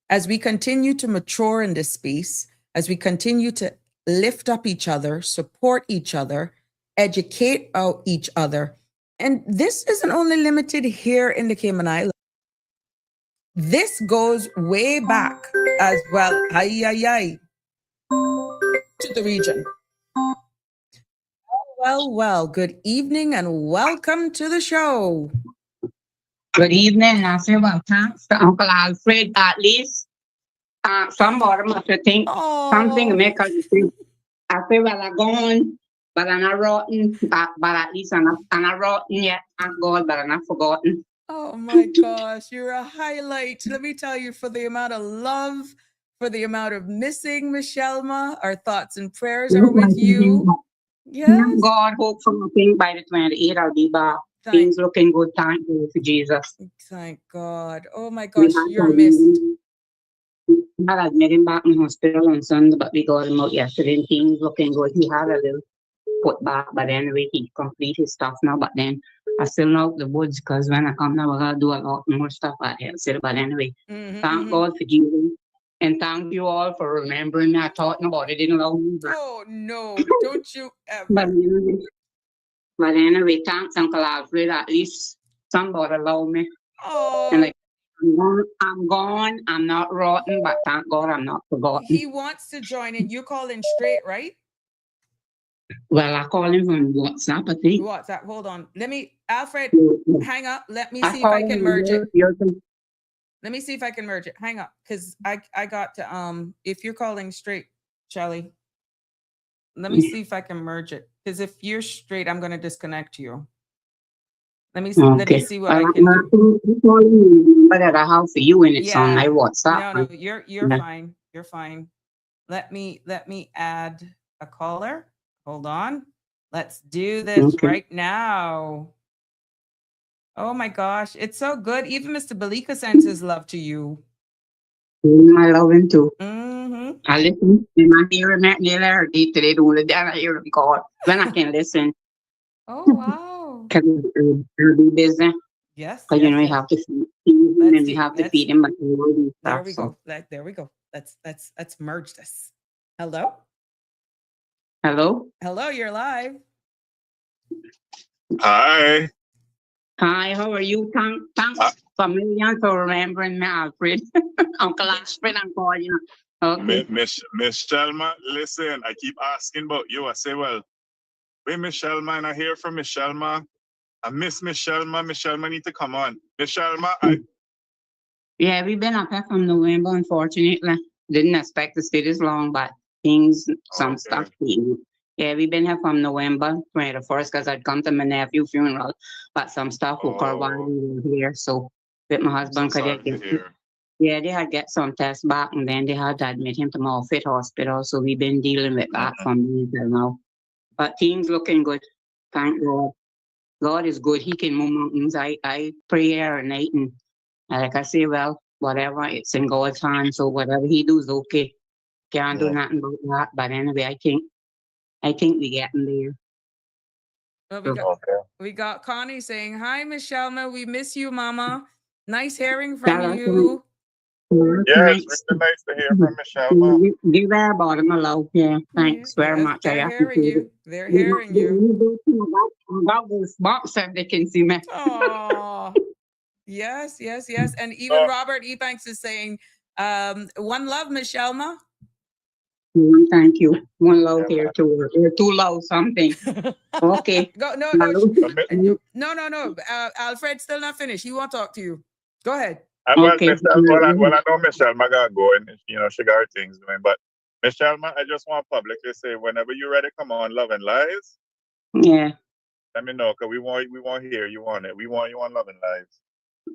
as we continue to mature in this space, as we continue to lift up each other, support each other, educate each other, and this isn't only limited here in the Cayman Islands. This goes way back as well, to the region. Well, good evening and welcome to the show. Good evening, and I say well, thanks to Uncle Alfred, at least Somebody must have think something Oh, make us think. I say, well, I'm gone, but I'm not rotten. But at least I'm not rotten yet. Thank God, but I'm not forgotten. oh my gosh, you're a highlight. Let me tell you, for the amount of love, for the amount of missing, Michelma, our thoughts and prayers are with you. Thank Yes. God, hopefully, I think by the 28th I'll be back. Thank, Things looking good. Thank you for Jesus. thank God. Oh my We gosh, had you're to missed. admit him back in hospital on Sunday, but we got him out yesterday and things looking good. He had a little put back, but anyway, he complete his stuff now. But then I still know the woods because when I come now, we're going to do a lot more stuff out here. But anyway, thank God for Jesus. And thank you all for remembering me. I thought about it in long. Oh no, don't you But ever. anyway, thanks, Uncle Alfred. At least somebody love me. And Oh, like, I'm gone. I'm not rotten, but thank God I'm not forgotten. he wants to join in. You call in straight, right? Well, I call him from WhatsApp, I think. What's that? Hold on. Let me, Alfred, hang up. Let me I see if call I him can from merge it. your Let me see if I can merge it. Hang up, because I got to if you're calling straight, Shelly, let me see if I can merge it. Because if you're straight, I'm gonna disconnect you. Let me see what I can do. But I have for you and it's on my Yeah. WhatsApp. No, you're Yeah. fine. You're fine. Let me add a caller. Hold on. Let's do this Okay. right now. Oh my gosh, it's so good. Even Mr. Balika sends his love to you. I love him too. Mm-hmm. I listen. When I hear him at near today, do the I hear him call. When I can listen, Oh wow. because I'll be busy. Yes, Because yes, we yes. have to feed him Let's and we see. have to Let's feed him, but we will do there stuff. we So, go. There we go. Let's merge this. Hello? hello. Hello, you're live. Hi. Hi, how are you? Thanks for million for remembering me, Alfred. Uncle Alfred, I'm calling you. Okay. Miss Shelma, listen, I keep asking about you. I say, well, wait, Miss Shelma, and I hear from Miss Shelma. I miss Miss Shelma. Miss Shelma need to come on. Miss Shelma, Yeah, we've been up here from November, unfortunately. Didn't expect to stay this long, but things, some stuff. Yeah, we've been here from November 21st because I'd come to my nephew's funeral, but some stuff occurred while we were here. So, with my husband, yeah, they had get some tests back and then they had to admit him to Moffat Hospital. So, we've been dealing with that from until now. But things looking good. Thank God. God is good. He can move mountains. I pray here at night and like I say, well, whatever, it's in God's hands. So whatever he does, okay. Can't do nothing about that. But anyway, I think we getting there. Well, we got Connie saying, "Hi, Miss Shelma. We miss you, Mama. Nice hearing from you." yeah, it's really nice to hear from Miss Shelma. Give our bottom a love. Yeah, thanks very much. They're I hearing appreciate it. you. They're hearing you. About this box if they can see me. Oh, yes, yes, yes. And even Robert Ebanks is saying, "One love, Miss Shelma." Thank you. One love here too. Or two love something. Okay. Go no no. Alfred still not finished. He won't talk to you. Go ahead. Okay. Well, I know Miss Shelma got to go and she got her things doing. But Miss Shelma, I just want publicly say, whenever you're ready, come on, Love and Lies. Yeah. Let me know, because we want hear you on it. We want you on Love and Lies.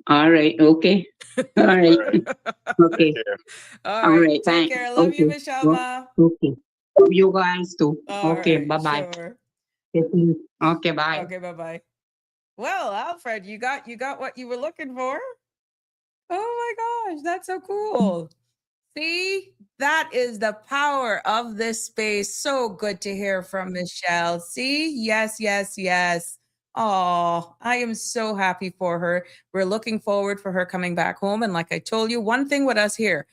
All right. Okay. All right. Okay. All right. Take care. Love you, Miss Shelma. Okay. Love you guys too. Okay. Right, Bye bye. sure. Okay. Bye. Okay. Bye bye. Well, Alfred, you got what you were looking for. Oh my gosh, that's so cool. See, that is the power of this space. So good to hear from Michelle. See, yes, yes, yes. Oh, I am so happy for her. We're looking forward for her coming back home. And like I told you, one thing with us here,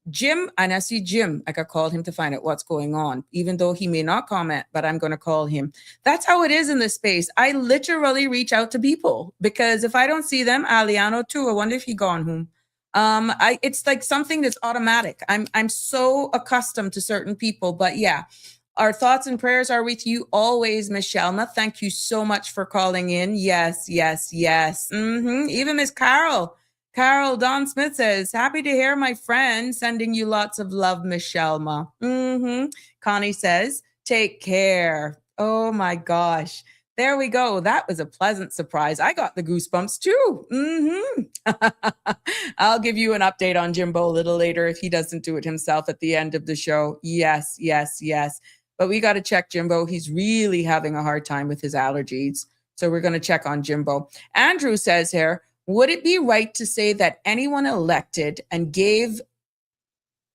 Jim, and I see Jim, like I called him to find out what's going on, even though he may not comment, but I'm going to call him. That's how it is in this space. I literally reach out to people because if I don't see them, Aliano too, I wonder if he gone home. It's like something that's automatic. I'm so accustomed to certain people, but yeah, our thoughts and prayers are with you always, Miss Shelma. Thank you so much for calling in. Yes, yes, yes. Even Miss Carol. Carol Don Smith says, happy to hear my friend, sending you lots of love, Michelma. Connie says, take care. Oh my gosh. There we go. That was a pleasant surprise. I got the goosebumps too. I'll give you an update on Jimbo a little later if he doesn't do it himself at the end of the show. Yes. But we got to check Jimbo. He's really having a hard time with his allergies. So we're going to check on Jimbo. Andrew says here, would it be right to say that anyone elected and gave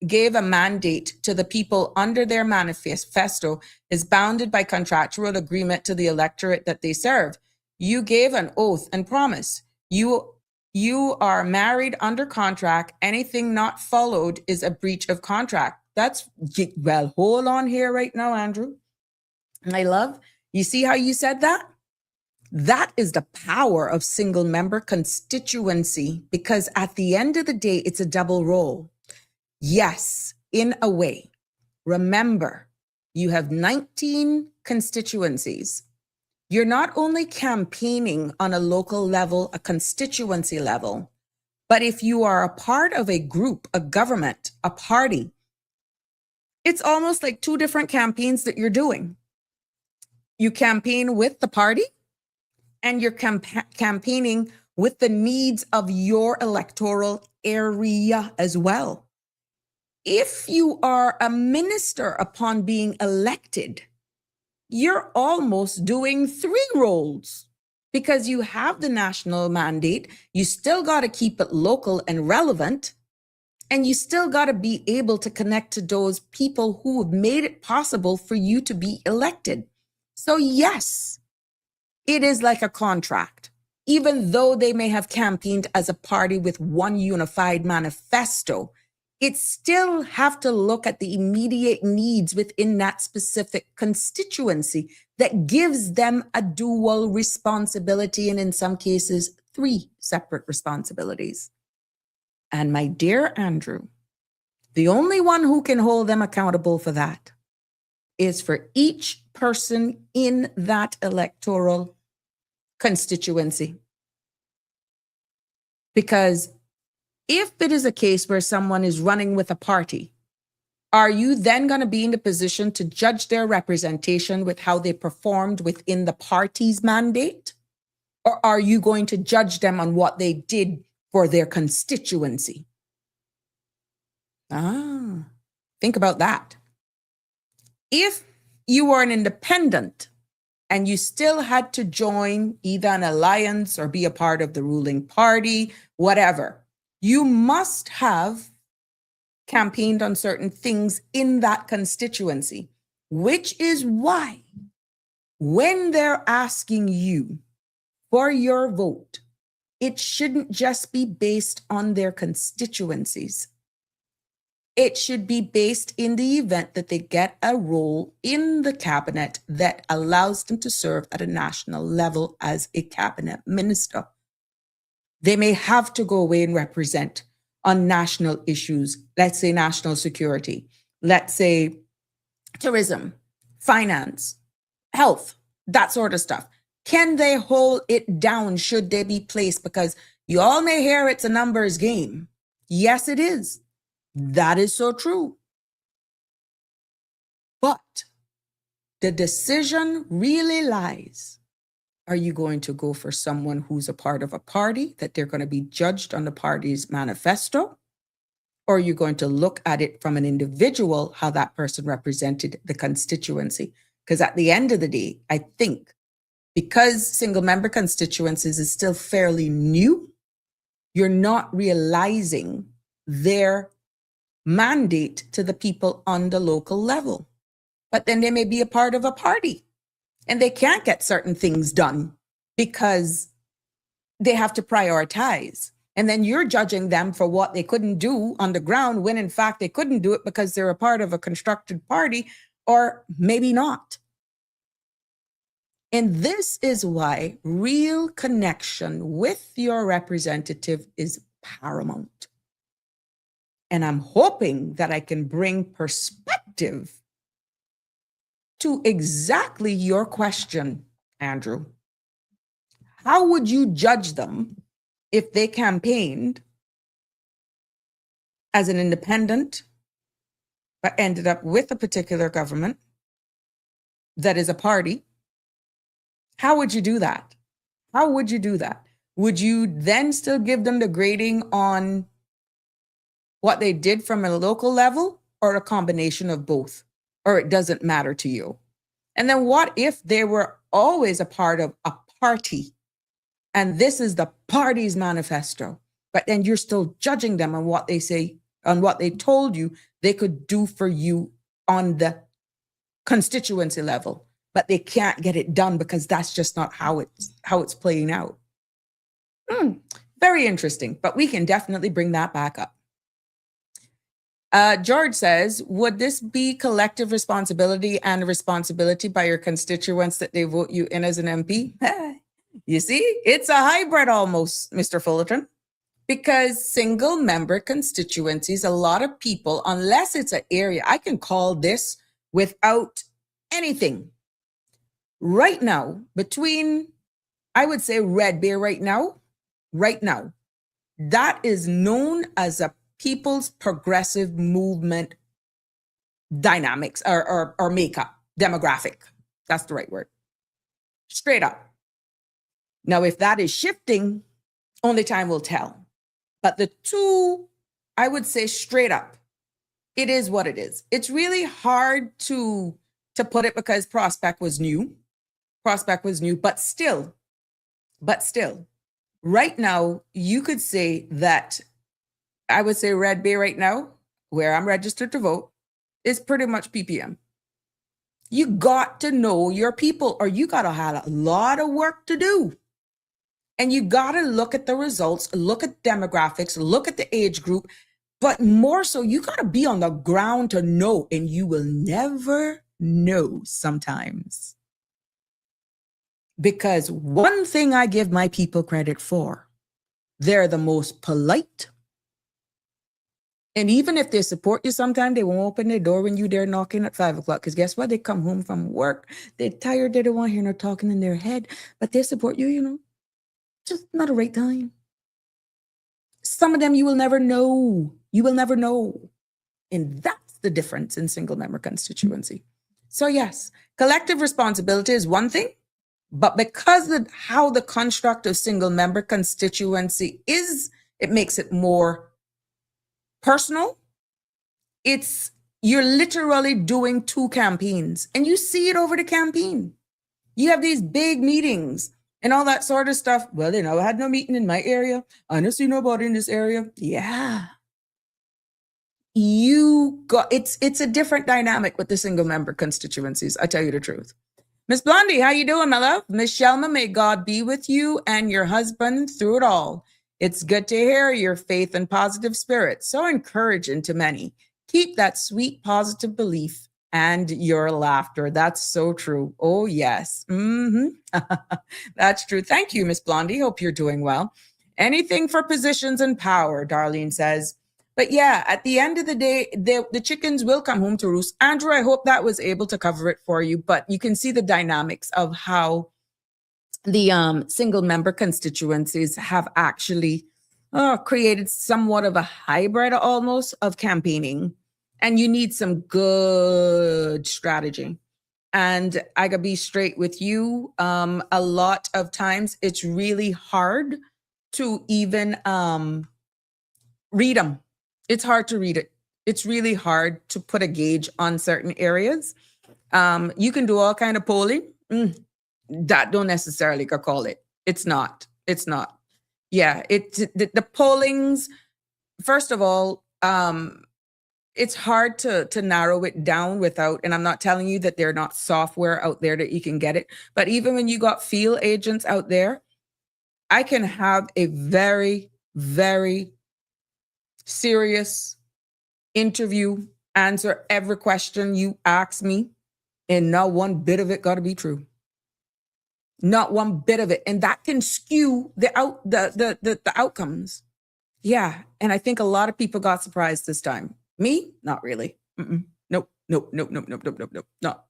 a mandate to the people under their manifesto is bounded by contractual agreement to the electorate that they serve? You gave an oath and promise. You are married under contract. Anything not followed is a breach of contract. Well, hold on here right now, Andrew. You see how you said that? That is the power of single member constituency, because at the end of the day, it's a double role. Yes, in a way. Remember, you have 19 constituencies. You're not only campaigning on a local level, a constituency level, but if you are a part of a group, a government, a party, it's almost like two different campaigns that you're doing. You campaign with the party, and you're campaigning with the needs of your electoral area as well. If you are a minister upon being elected, you're almost doing three roles, because you have the national mandate, you still got to keep it local and relevant, and you still got to be able to connect to those people who have made it possible for you to be elected. So yes, it is like a contract. Even though they may have campaigned as a party with one unified manifesto, it still have to look at the immediate needs within that specific constituency that gives them a dual responsibility, and in some cases, three separate responsibilities. And my dear Andrew, the only one who can hold them accountable for that is for each person in that electoral constituency. Because if it is a case where someone is running with a party, are you then going to be in the position to judge their representation with how they performed within the party's mandate? Or are you going to judge them on what they did for their constituency? Think about that. If you were an independent and you still had to join either an alliance or be a part of the ruling party, whatever, you must have campaigned on certain things in that constituency, which is why when they're asking you for your vote, it shouldn't just be based on their constituencies. It should be based in the event that they get a role in the cabinet that allows them to serve at a national level as a cabinet minister. They may have to go away and represent on national issues, let's say national security, let's say tourism, finance, health, that sort of stuff. Can they hold it down should they be placed? Because you all may hear it's a numbers game. Yes, it is. That is so true. But the decision really lies. Are you going to go for someone who's a part of a party that they're going to be judged on the party's manifesto? Or are you going to look at it from an individual, how that person represented the constituency? Because at the end of the day, I think because single member constituencies is still fairly new, you're not realizing their mandate to the people on the local level. But then they may be a part of a party and they can't get certain things done because they have to prioritize. And then you're judging them for what they couldn't do on the ground when in fact they couldn't do it because they're a part of a constructed party, or maybe not. And this is why real connection with your representative is paramount. And I'm hoping that I can bring perspective to exactly your question, Andrew. How would you judge them if they campaigned as an independent, but ended up with a particular government that is a party, how would you do that? How would you do that? Would you then still give them the grading on what they did from a local level, or a combination of both? Or it doesn't matter to you? And then what if they were always a part of a party, and this is the party's manifesto, but then you're still judging them on what they say, on what they told you they could do for you on the constituency level, but they can't get it done because that's just not how it's playing out. Very interesting, but we can definitely bring that back up. George says, would this be collective responsibility and responsibility by your constituents that they vote you in as an MP? You see, it's a hybrid almost, Mr. Fullerton, because single member constituencies, a lot of people, unless it's an area, I can call this without anything. Right now, between, I would say Red Bear right now, that is known as a People's Progressive Movement dynamics or makeup, demographic. That's the right word. Straight up. Now, if that is shifting, only time will tell. But the two, I would say straight up, it is what it is. It's really hard to put it because Prospect was new, but still, right now, you could say that, I would say Red Bay right now, where I'm registered to vote, is pretty much PPM. You got to know your people, or you got to have a lot of work to do. And you got to look at the results, look at demographics, look at the age group, but more so, you got to be on the ground to know, and you will never know sometimes. Because one thing I give my people credit for, they're the most polite. And even if they support you, sometimes they won't open their door when you're there knocking at 5 o'clock. Because guess what? They come home from work. They're tired. They don't want to hear no talking in their head. But they support you, you know. Just not a right time. Some of them you will never know. You will never know. And that's the difference in single member constituency. So yes, collective responsibility is one thing. But because of how the construct of single member constituency is, it makes it more personal. You're literally doing two campaigns, and you see it over the campaign. You have these big meetings and all that sort of stuff. Well, I had no meeting in my area. I don't see nobody in this area. Yeah. It's a different dynamic with the single member constituencies. I tell you the truth. Miss Blondie, how you doing, my love? Miss Shelma, may God be with you and your husband through it all. It's good to hear your faith and positive spirit. So encouraging to many. Keep that sweet, positive belief and your laughter. That's so true. Oh, yes. That's true. Thank you, Miss Blondie. Hope you're doing well. Anything for positions and power, Darlene says. But yeah, at the end of the day, the chickens will come home to roost. Andrew, I hope that was able to cover it for you. But you can see the dynamics of how the single member constituencies have actually created somewhat of a hybrid almost of campaigning. And you need some good strategy. And I gotta be straight with you. A lot of times it's really hard to even read them. It's hard to read it. It's really hard to put a gauge on certain areas. You can do all kind of polling. That don't necessarily call it. It's not. Yeah, the pollings, first of all, it's hard to narrow it down without, and I'm not telling you that there are not software out there that you can get it, but even when you got field agents out there, I can have a very, very serious interview, answer every question you ask me, and not one bit of it got to be true. Not one bit of it. And that can skew the outcomes. Yeah. And I think a lot of people got surprised this time. Me? Not really. Nope. Not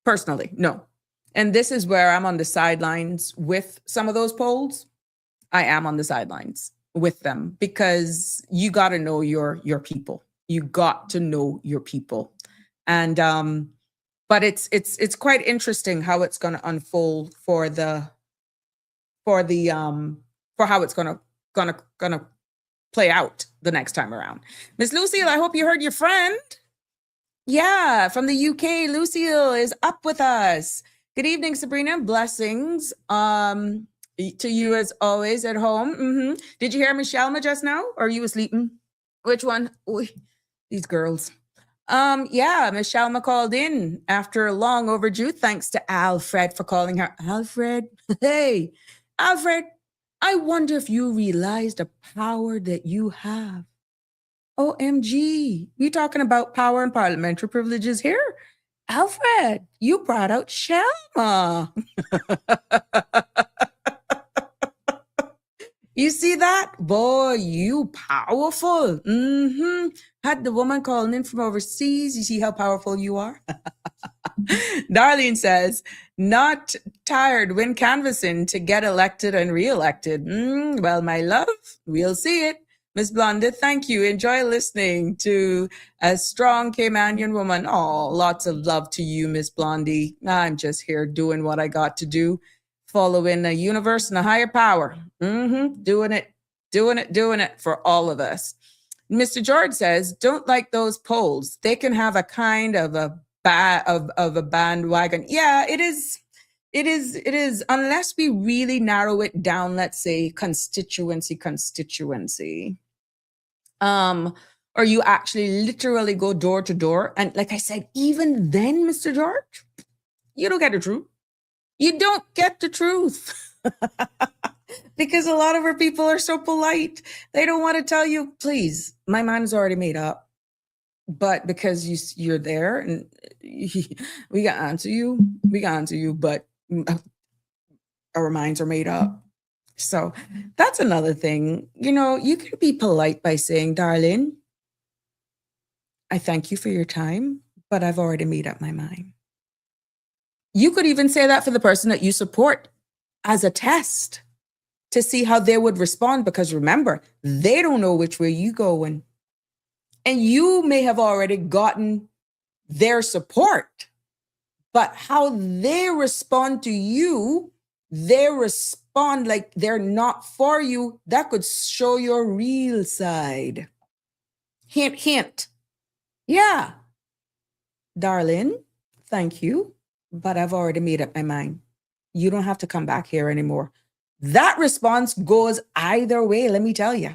personally. No. And this is where I'm on the sidelines with some of those polls. I am on the sidelines. with them, because you got to know your people. You got to know your people. And but it's quite interesting how it's going to unfold for how it's going to play out the next time around. Miss Lucille, I hope you heard your friend. Yeah, from the UK, Lucille is up with us. Good evening, Sabrina. Blessings to you as always at home. Did you hear Michelle just now, or are you asleep? Which one? Oy, these girls. Yeah, Michelle called in after long overdue, thanks to Alfred for calling her. Alfred, hey, Alfred, I wonder if you realize the power that you have. OMG, we talking about power and parliamentary privileges here? Alfred, you brought out Shelma. You see that? Boy, you powerful. Had the woman calling in from overseas. You see how powerful you are? Darlene says, not tired when canvassing to get elected and re-elected. Well, my love, we'll see it. Miss Blonde, thank you. Enjoy listening to a strong Caymanian woman. Oh, lots of love to you, Miss Blondie. I'm just here doing what I got to do, following the universe and a higher power. Doing it for all of us. Mr. George says, don't like those polls. They can have a kind of a bandwagon. Yeah, it is. It is. Unless we really narrow it down, let's say constituency. Or you actually literally go door to door. And like I said, even then, Mr. George, you don't get the truth. You don't get the truth. Because a lot of our people are so polite. They don't want to tell you, please, my mind's already made up. But because you're there and we got onto you, but our minds are made up. So that's another thing. You can be polite by saying, darling, I thank you for your time, but I've already made up my mind. You could even say that for the person that you support as a test to see how they would respond, because remember, they don't know which way you going. And you may have already gotten their support, but how they respond to you, they respond like they're not for you. That could show your real side. Hint, hint. Yeah. Darling, thank you, but I've already made up my mind. You don't have to come back here anymore. That response goes either way, let me tell you.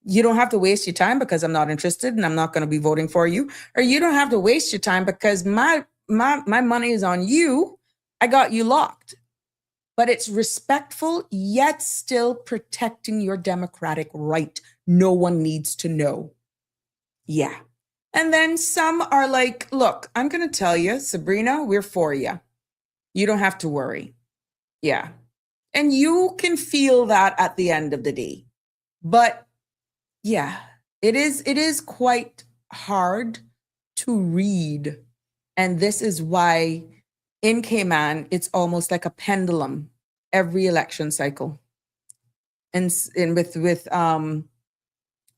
You don't have to waste your time because I'm not interested and I'm not going to be voting for you. Or you don't have to waste your time because my money is on you. I got you locked. But it's respectful, yet still protecting your democratic right. No one needs to know. Yeah. And then some are like, look, I'm going to tell you, Sabrina, we're for you. You don't have to worry. Yeah. And you can feel that at the end of the day. But yeah, it is quite hard to read. And this is why in Cayman, it's almost like a pendulum every election cycle. And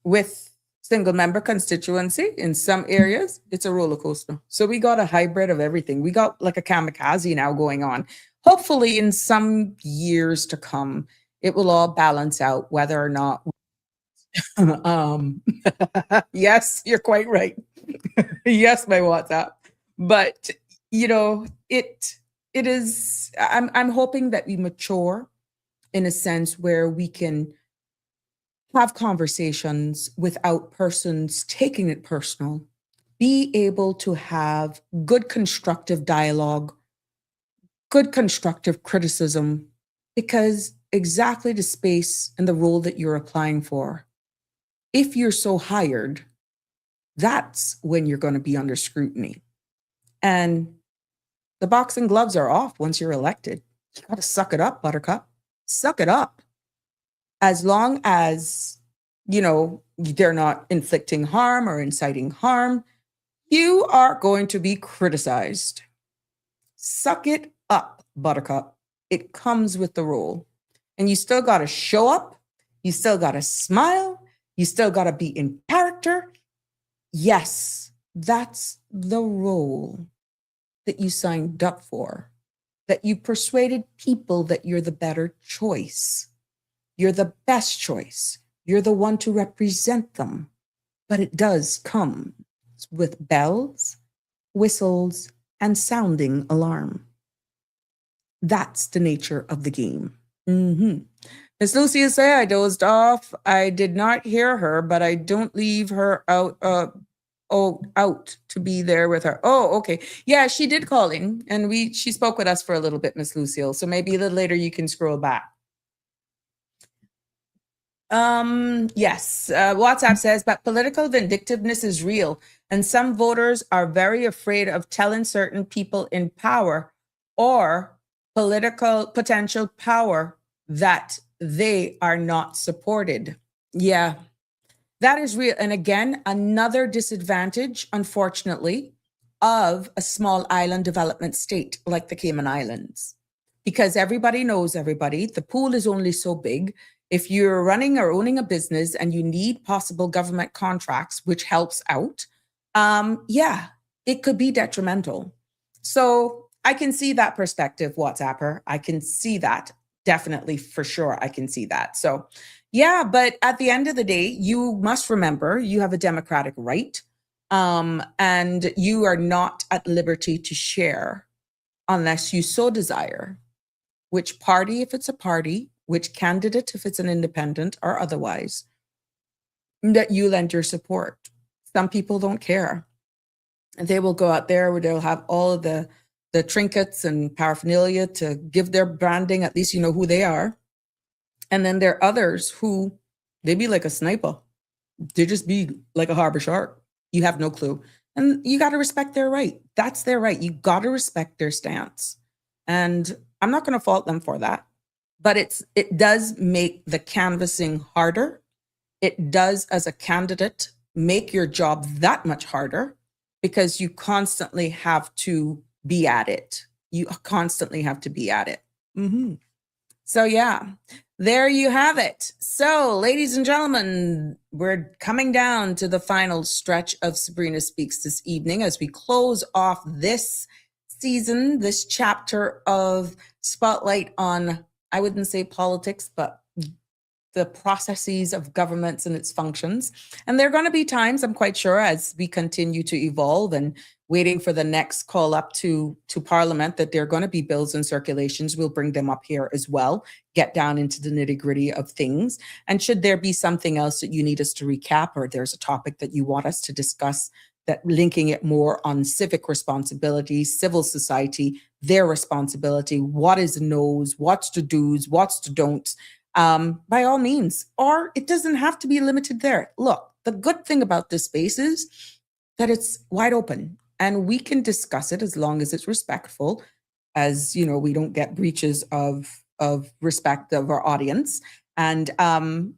with single member constituency, in some areas, it's a roller coaster. So we got a hybrid of everything. We got like a kamikaze now going on. Hopefully in some years to come, it will all balance out whether or not. Yes, you're quite right. Yes, my WhatsApp. But it is. I'm hoping that we mature in a sense where we can have conversations without persons taking it personal. Be able to have good constructive dialogue, good constructive criticism, because exactly the space and the role that you're applying for. If you're so hired, that's when you're going to be under scrutiny. And the boxing gloves are off once you're elected. You got to suck it up, Buttercup. Suck it up. As long as, they're not inflicting harm or inciting harm, you are going to be criticized. Suck it up, Buttercup. It comes with the role. And you still got to show up You still got to smile. You still got to be in character. Yes, that's the role that you signed up for, that you persuaded people that you're the better choice. You're the best choice. You're the one to represent them. But it does come with bells, whistles, and sounding alarm. That's the nature of the game. Miss Lucia say I dozed off. I did not hear her, but I don't leave her out out to be there with her. Oh, okay. Yeah, she did call in and she spoke with us for a little bit, Miss Lucille. So maybe a little later you can scroll back. Yes, WhatsApp says, but political vindictiveness is real, and some voters are very afraid of telling certain people in power or political potential power that they are not supported. Yeah, that is real. And again, another disadvantage, unfortunately, of a small island development state like the Cayman Islands, because everybody knows everybody. The pool is only so big. If you're running or owning a business and you need possible government contracts, which helps out, yeah, it could be detrimental. So I can see that perspective, WhatsApper. I can see that. Definitely, for sure, I can see that. So yeah, but at the end of the day, you must remember you have a democratic right, and you are not at liberty to share unless you so desire which party, if it's a party, which candidate, if it's an independent or otherwise, that you lend your support. Some people don't care. They will go out there where they'll have all of the trinkets and paraphernalia to give their branding, at least you know who they are. And then there are others who, they be like a sniper. They just be like a harbor shark. You have no clue. And you got to respect their right. That's their right. You got to respect their stance. And I'm not going to fault them for that. But it does make the canvassing harder. It does, as a candidate, make your job that much harder because you constantly have to be at it. You constantly have to be at it. So yeah, there you have it. So, ladies and gentlemen, we're coming down to the final stretch of Sabrina Speaks this evening as we close off this season, this chapter of Spotlight on, I wouldn't say politics, but the processes of governments and its functions. And there are going to be times, I'm quite sure, as we continue to evolve and waiting for the next call up to Parliament, that there are going to be bills and circulations. We'll bring them up here as well, get down into the nitty gritty of things. And should there be something else that you need us to recap, or there's a topic that you want us to discuss, that linking it more on civic responsibility, civil society, their responsibility, what is the no's, what's the do's, what's the don'ts, by all means. Or it doesn't have to be limited there. Look, the good thing about this space is that it's wide open and we can discuss it as long as it's respectful, as you know, we don't get breaches of respect of our audience. And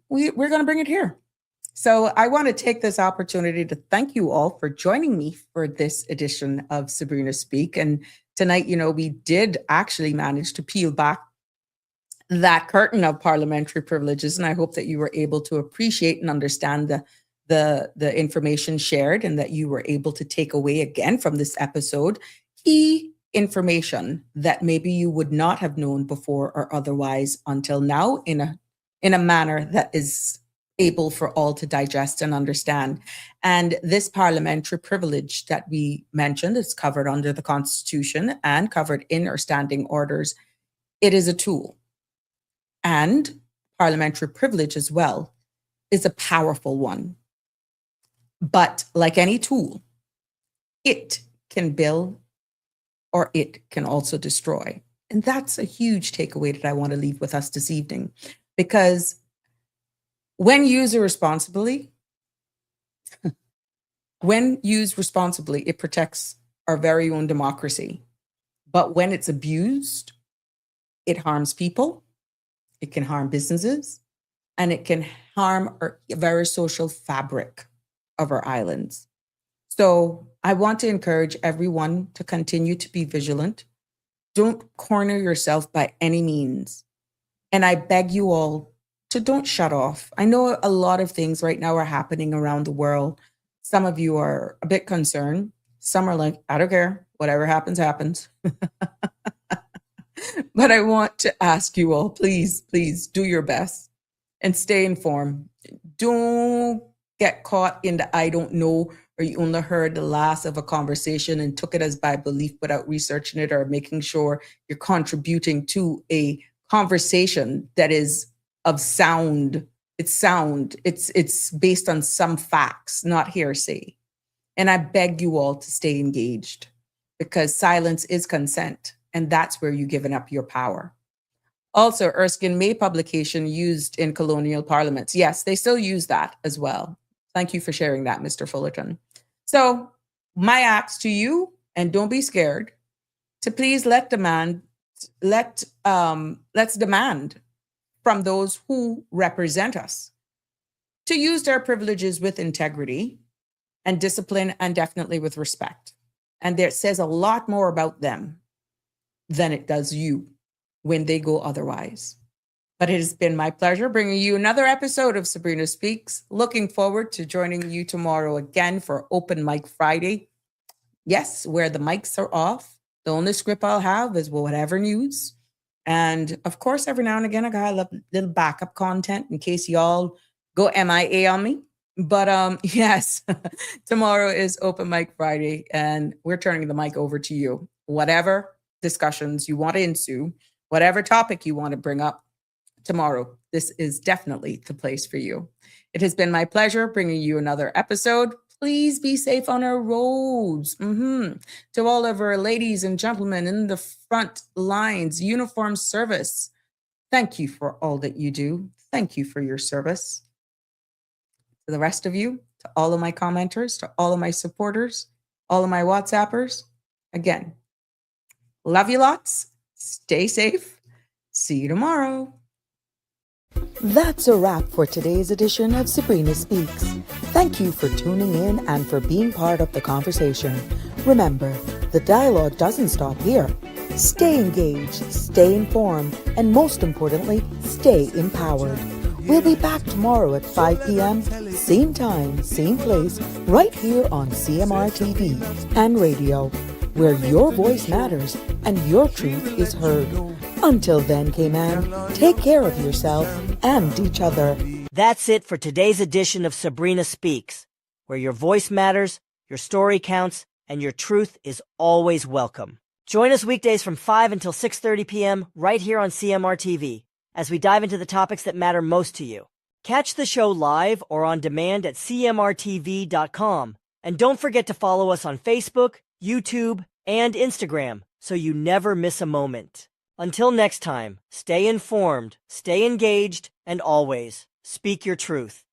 we're going to bring it here. So I want to take this opportunity to thank you all for joining me for this edition of Sabrina Speak. And tonight, you know, we did actually manage to peel back that curtain of parliamentary privileges. And I hope that you were able to appreciate and understand the information shared, and that you were able to take away again from this episode key information that maybe you would not have known before or otherwise until now, in a manner that is able for all to digest and understand. And this parliamentary privilege that we mentioned is covered under the Constitution and covered in our standing orders. It is a tool. And parliamentary privilege as well is a powerful one. But like any tool, it can build or it can also destroy. And that's a huge takeaway that I want to leave with us this evening, because when used responsibly, it protects our very own democracy. But when it's abused, it harms people, it can harm businesses, and it can harm our very social fabric of our islands. So I want to encourage everyone to continue to be vigilant. Don't corner yourself by any means. And I beg you all to don't shut off. I know a lot of things right now are happening around the world. Some of you are a bit concerned. Some are like, I don't care. Whatever happens, happens. But I want to ask you all, please, please do your best and stay informed. Don't get caught in the I don't know, or you only heard the last of a conversation and took it as by belief without researching it or making sure you're contributing to a conversation that is of sound. It's sound. It's based on some facts, not hearsay. And I beg you all to stay engaged, because silence is consent, and that's where you're giving up your power. Also, Erskine May publication used in colonial parliaments. Yes, they still use that as well. Thank you for sharing that, Mr. Fullerton. So my ask to you, and don't be scared, to please let's demand from those who represent us to use their privileges with integrity and discipline, and definitely with respect. And there says a lot more about them than it does you when they go otherwise. But it has been my pleasure bringing you another episode of Sabrina Speaks. Looking forward to joining you tomorrow again for Open Mic Friday. Yes, where the mics are off. The only script I'll have is whatever news. And of course, every now and again, I got a little backup content in case y'all go MIA on me. But yes, tomorrow is Open Mic Friday, and we're turning the mic over to you. Whatever discussions you want to ensue, whatever topic you want to bring up tomorrow, this is definitely the place for you. It has been my pleasure bringing you another episode. Please be safe on our roads. To all of our ladies and gentlemen in the front lines, uniform service, thank you for all that you do. Thank you for your service. To the rest of you, to all of my commenters, to all of my supporters, all of my WhatsAppers, again, love you lots. Stay safe. See you tomorrow. That's a wrap for today's edition of Sabrina Speaks. Thank you for tuning in and for being part of the conversation. Remember, the dialogue doesn't stop here. Stay engaged, stay informed, and most importantly, stay empowered. We'll be back tomorrow at 5 p.m., same time, same place, right here on CMR TV and radio, where your voice matters and your truth is heard. Until then, Cayman, take care of yourself and each other. That's it for today's edition of Sabrina Speaks, where your voice matters, your story counts, and your truth is always welcome. Join us weekdays from 5 until 6:30 p.m. right here on CMR TV as we dive into the topics that matter most to you. Catch the show live or on demand at cmrtv.com. And don't forget to follow us on Facebook, YouTube, and Instagram so you never miss a moment. Until next time, stay informed, stay engaged, and always speak your truth.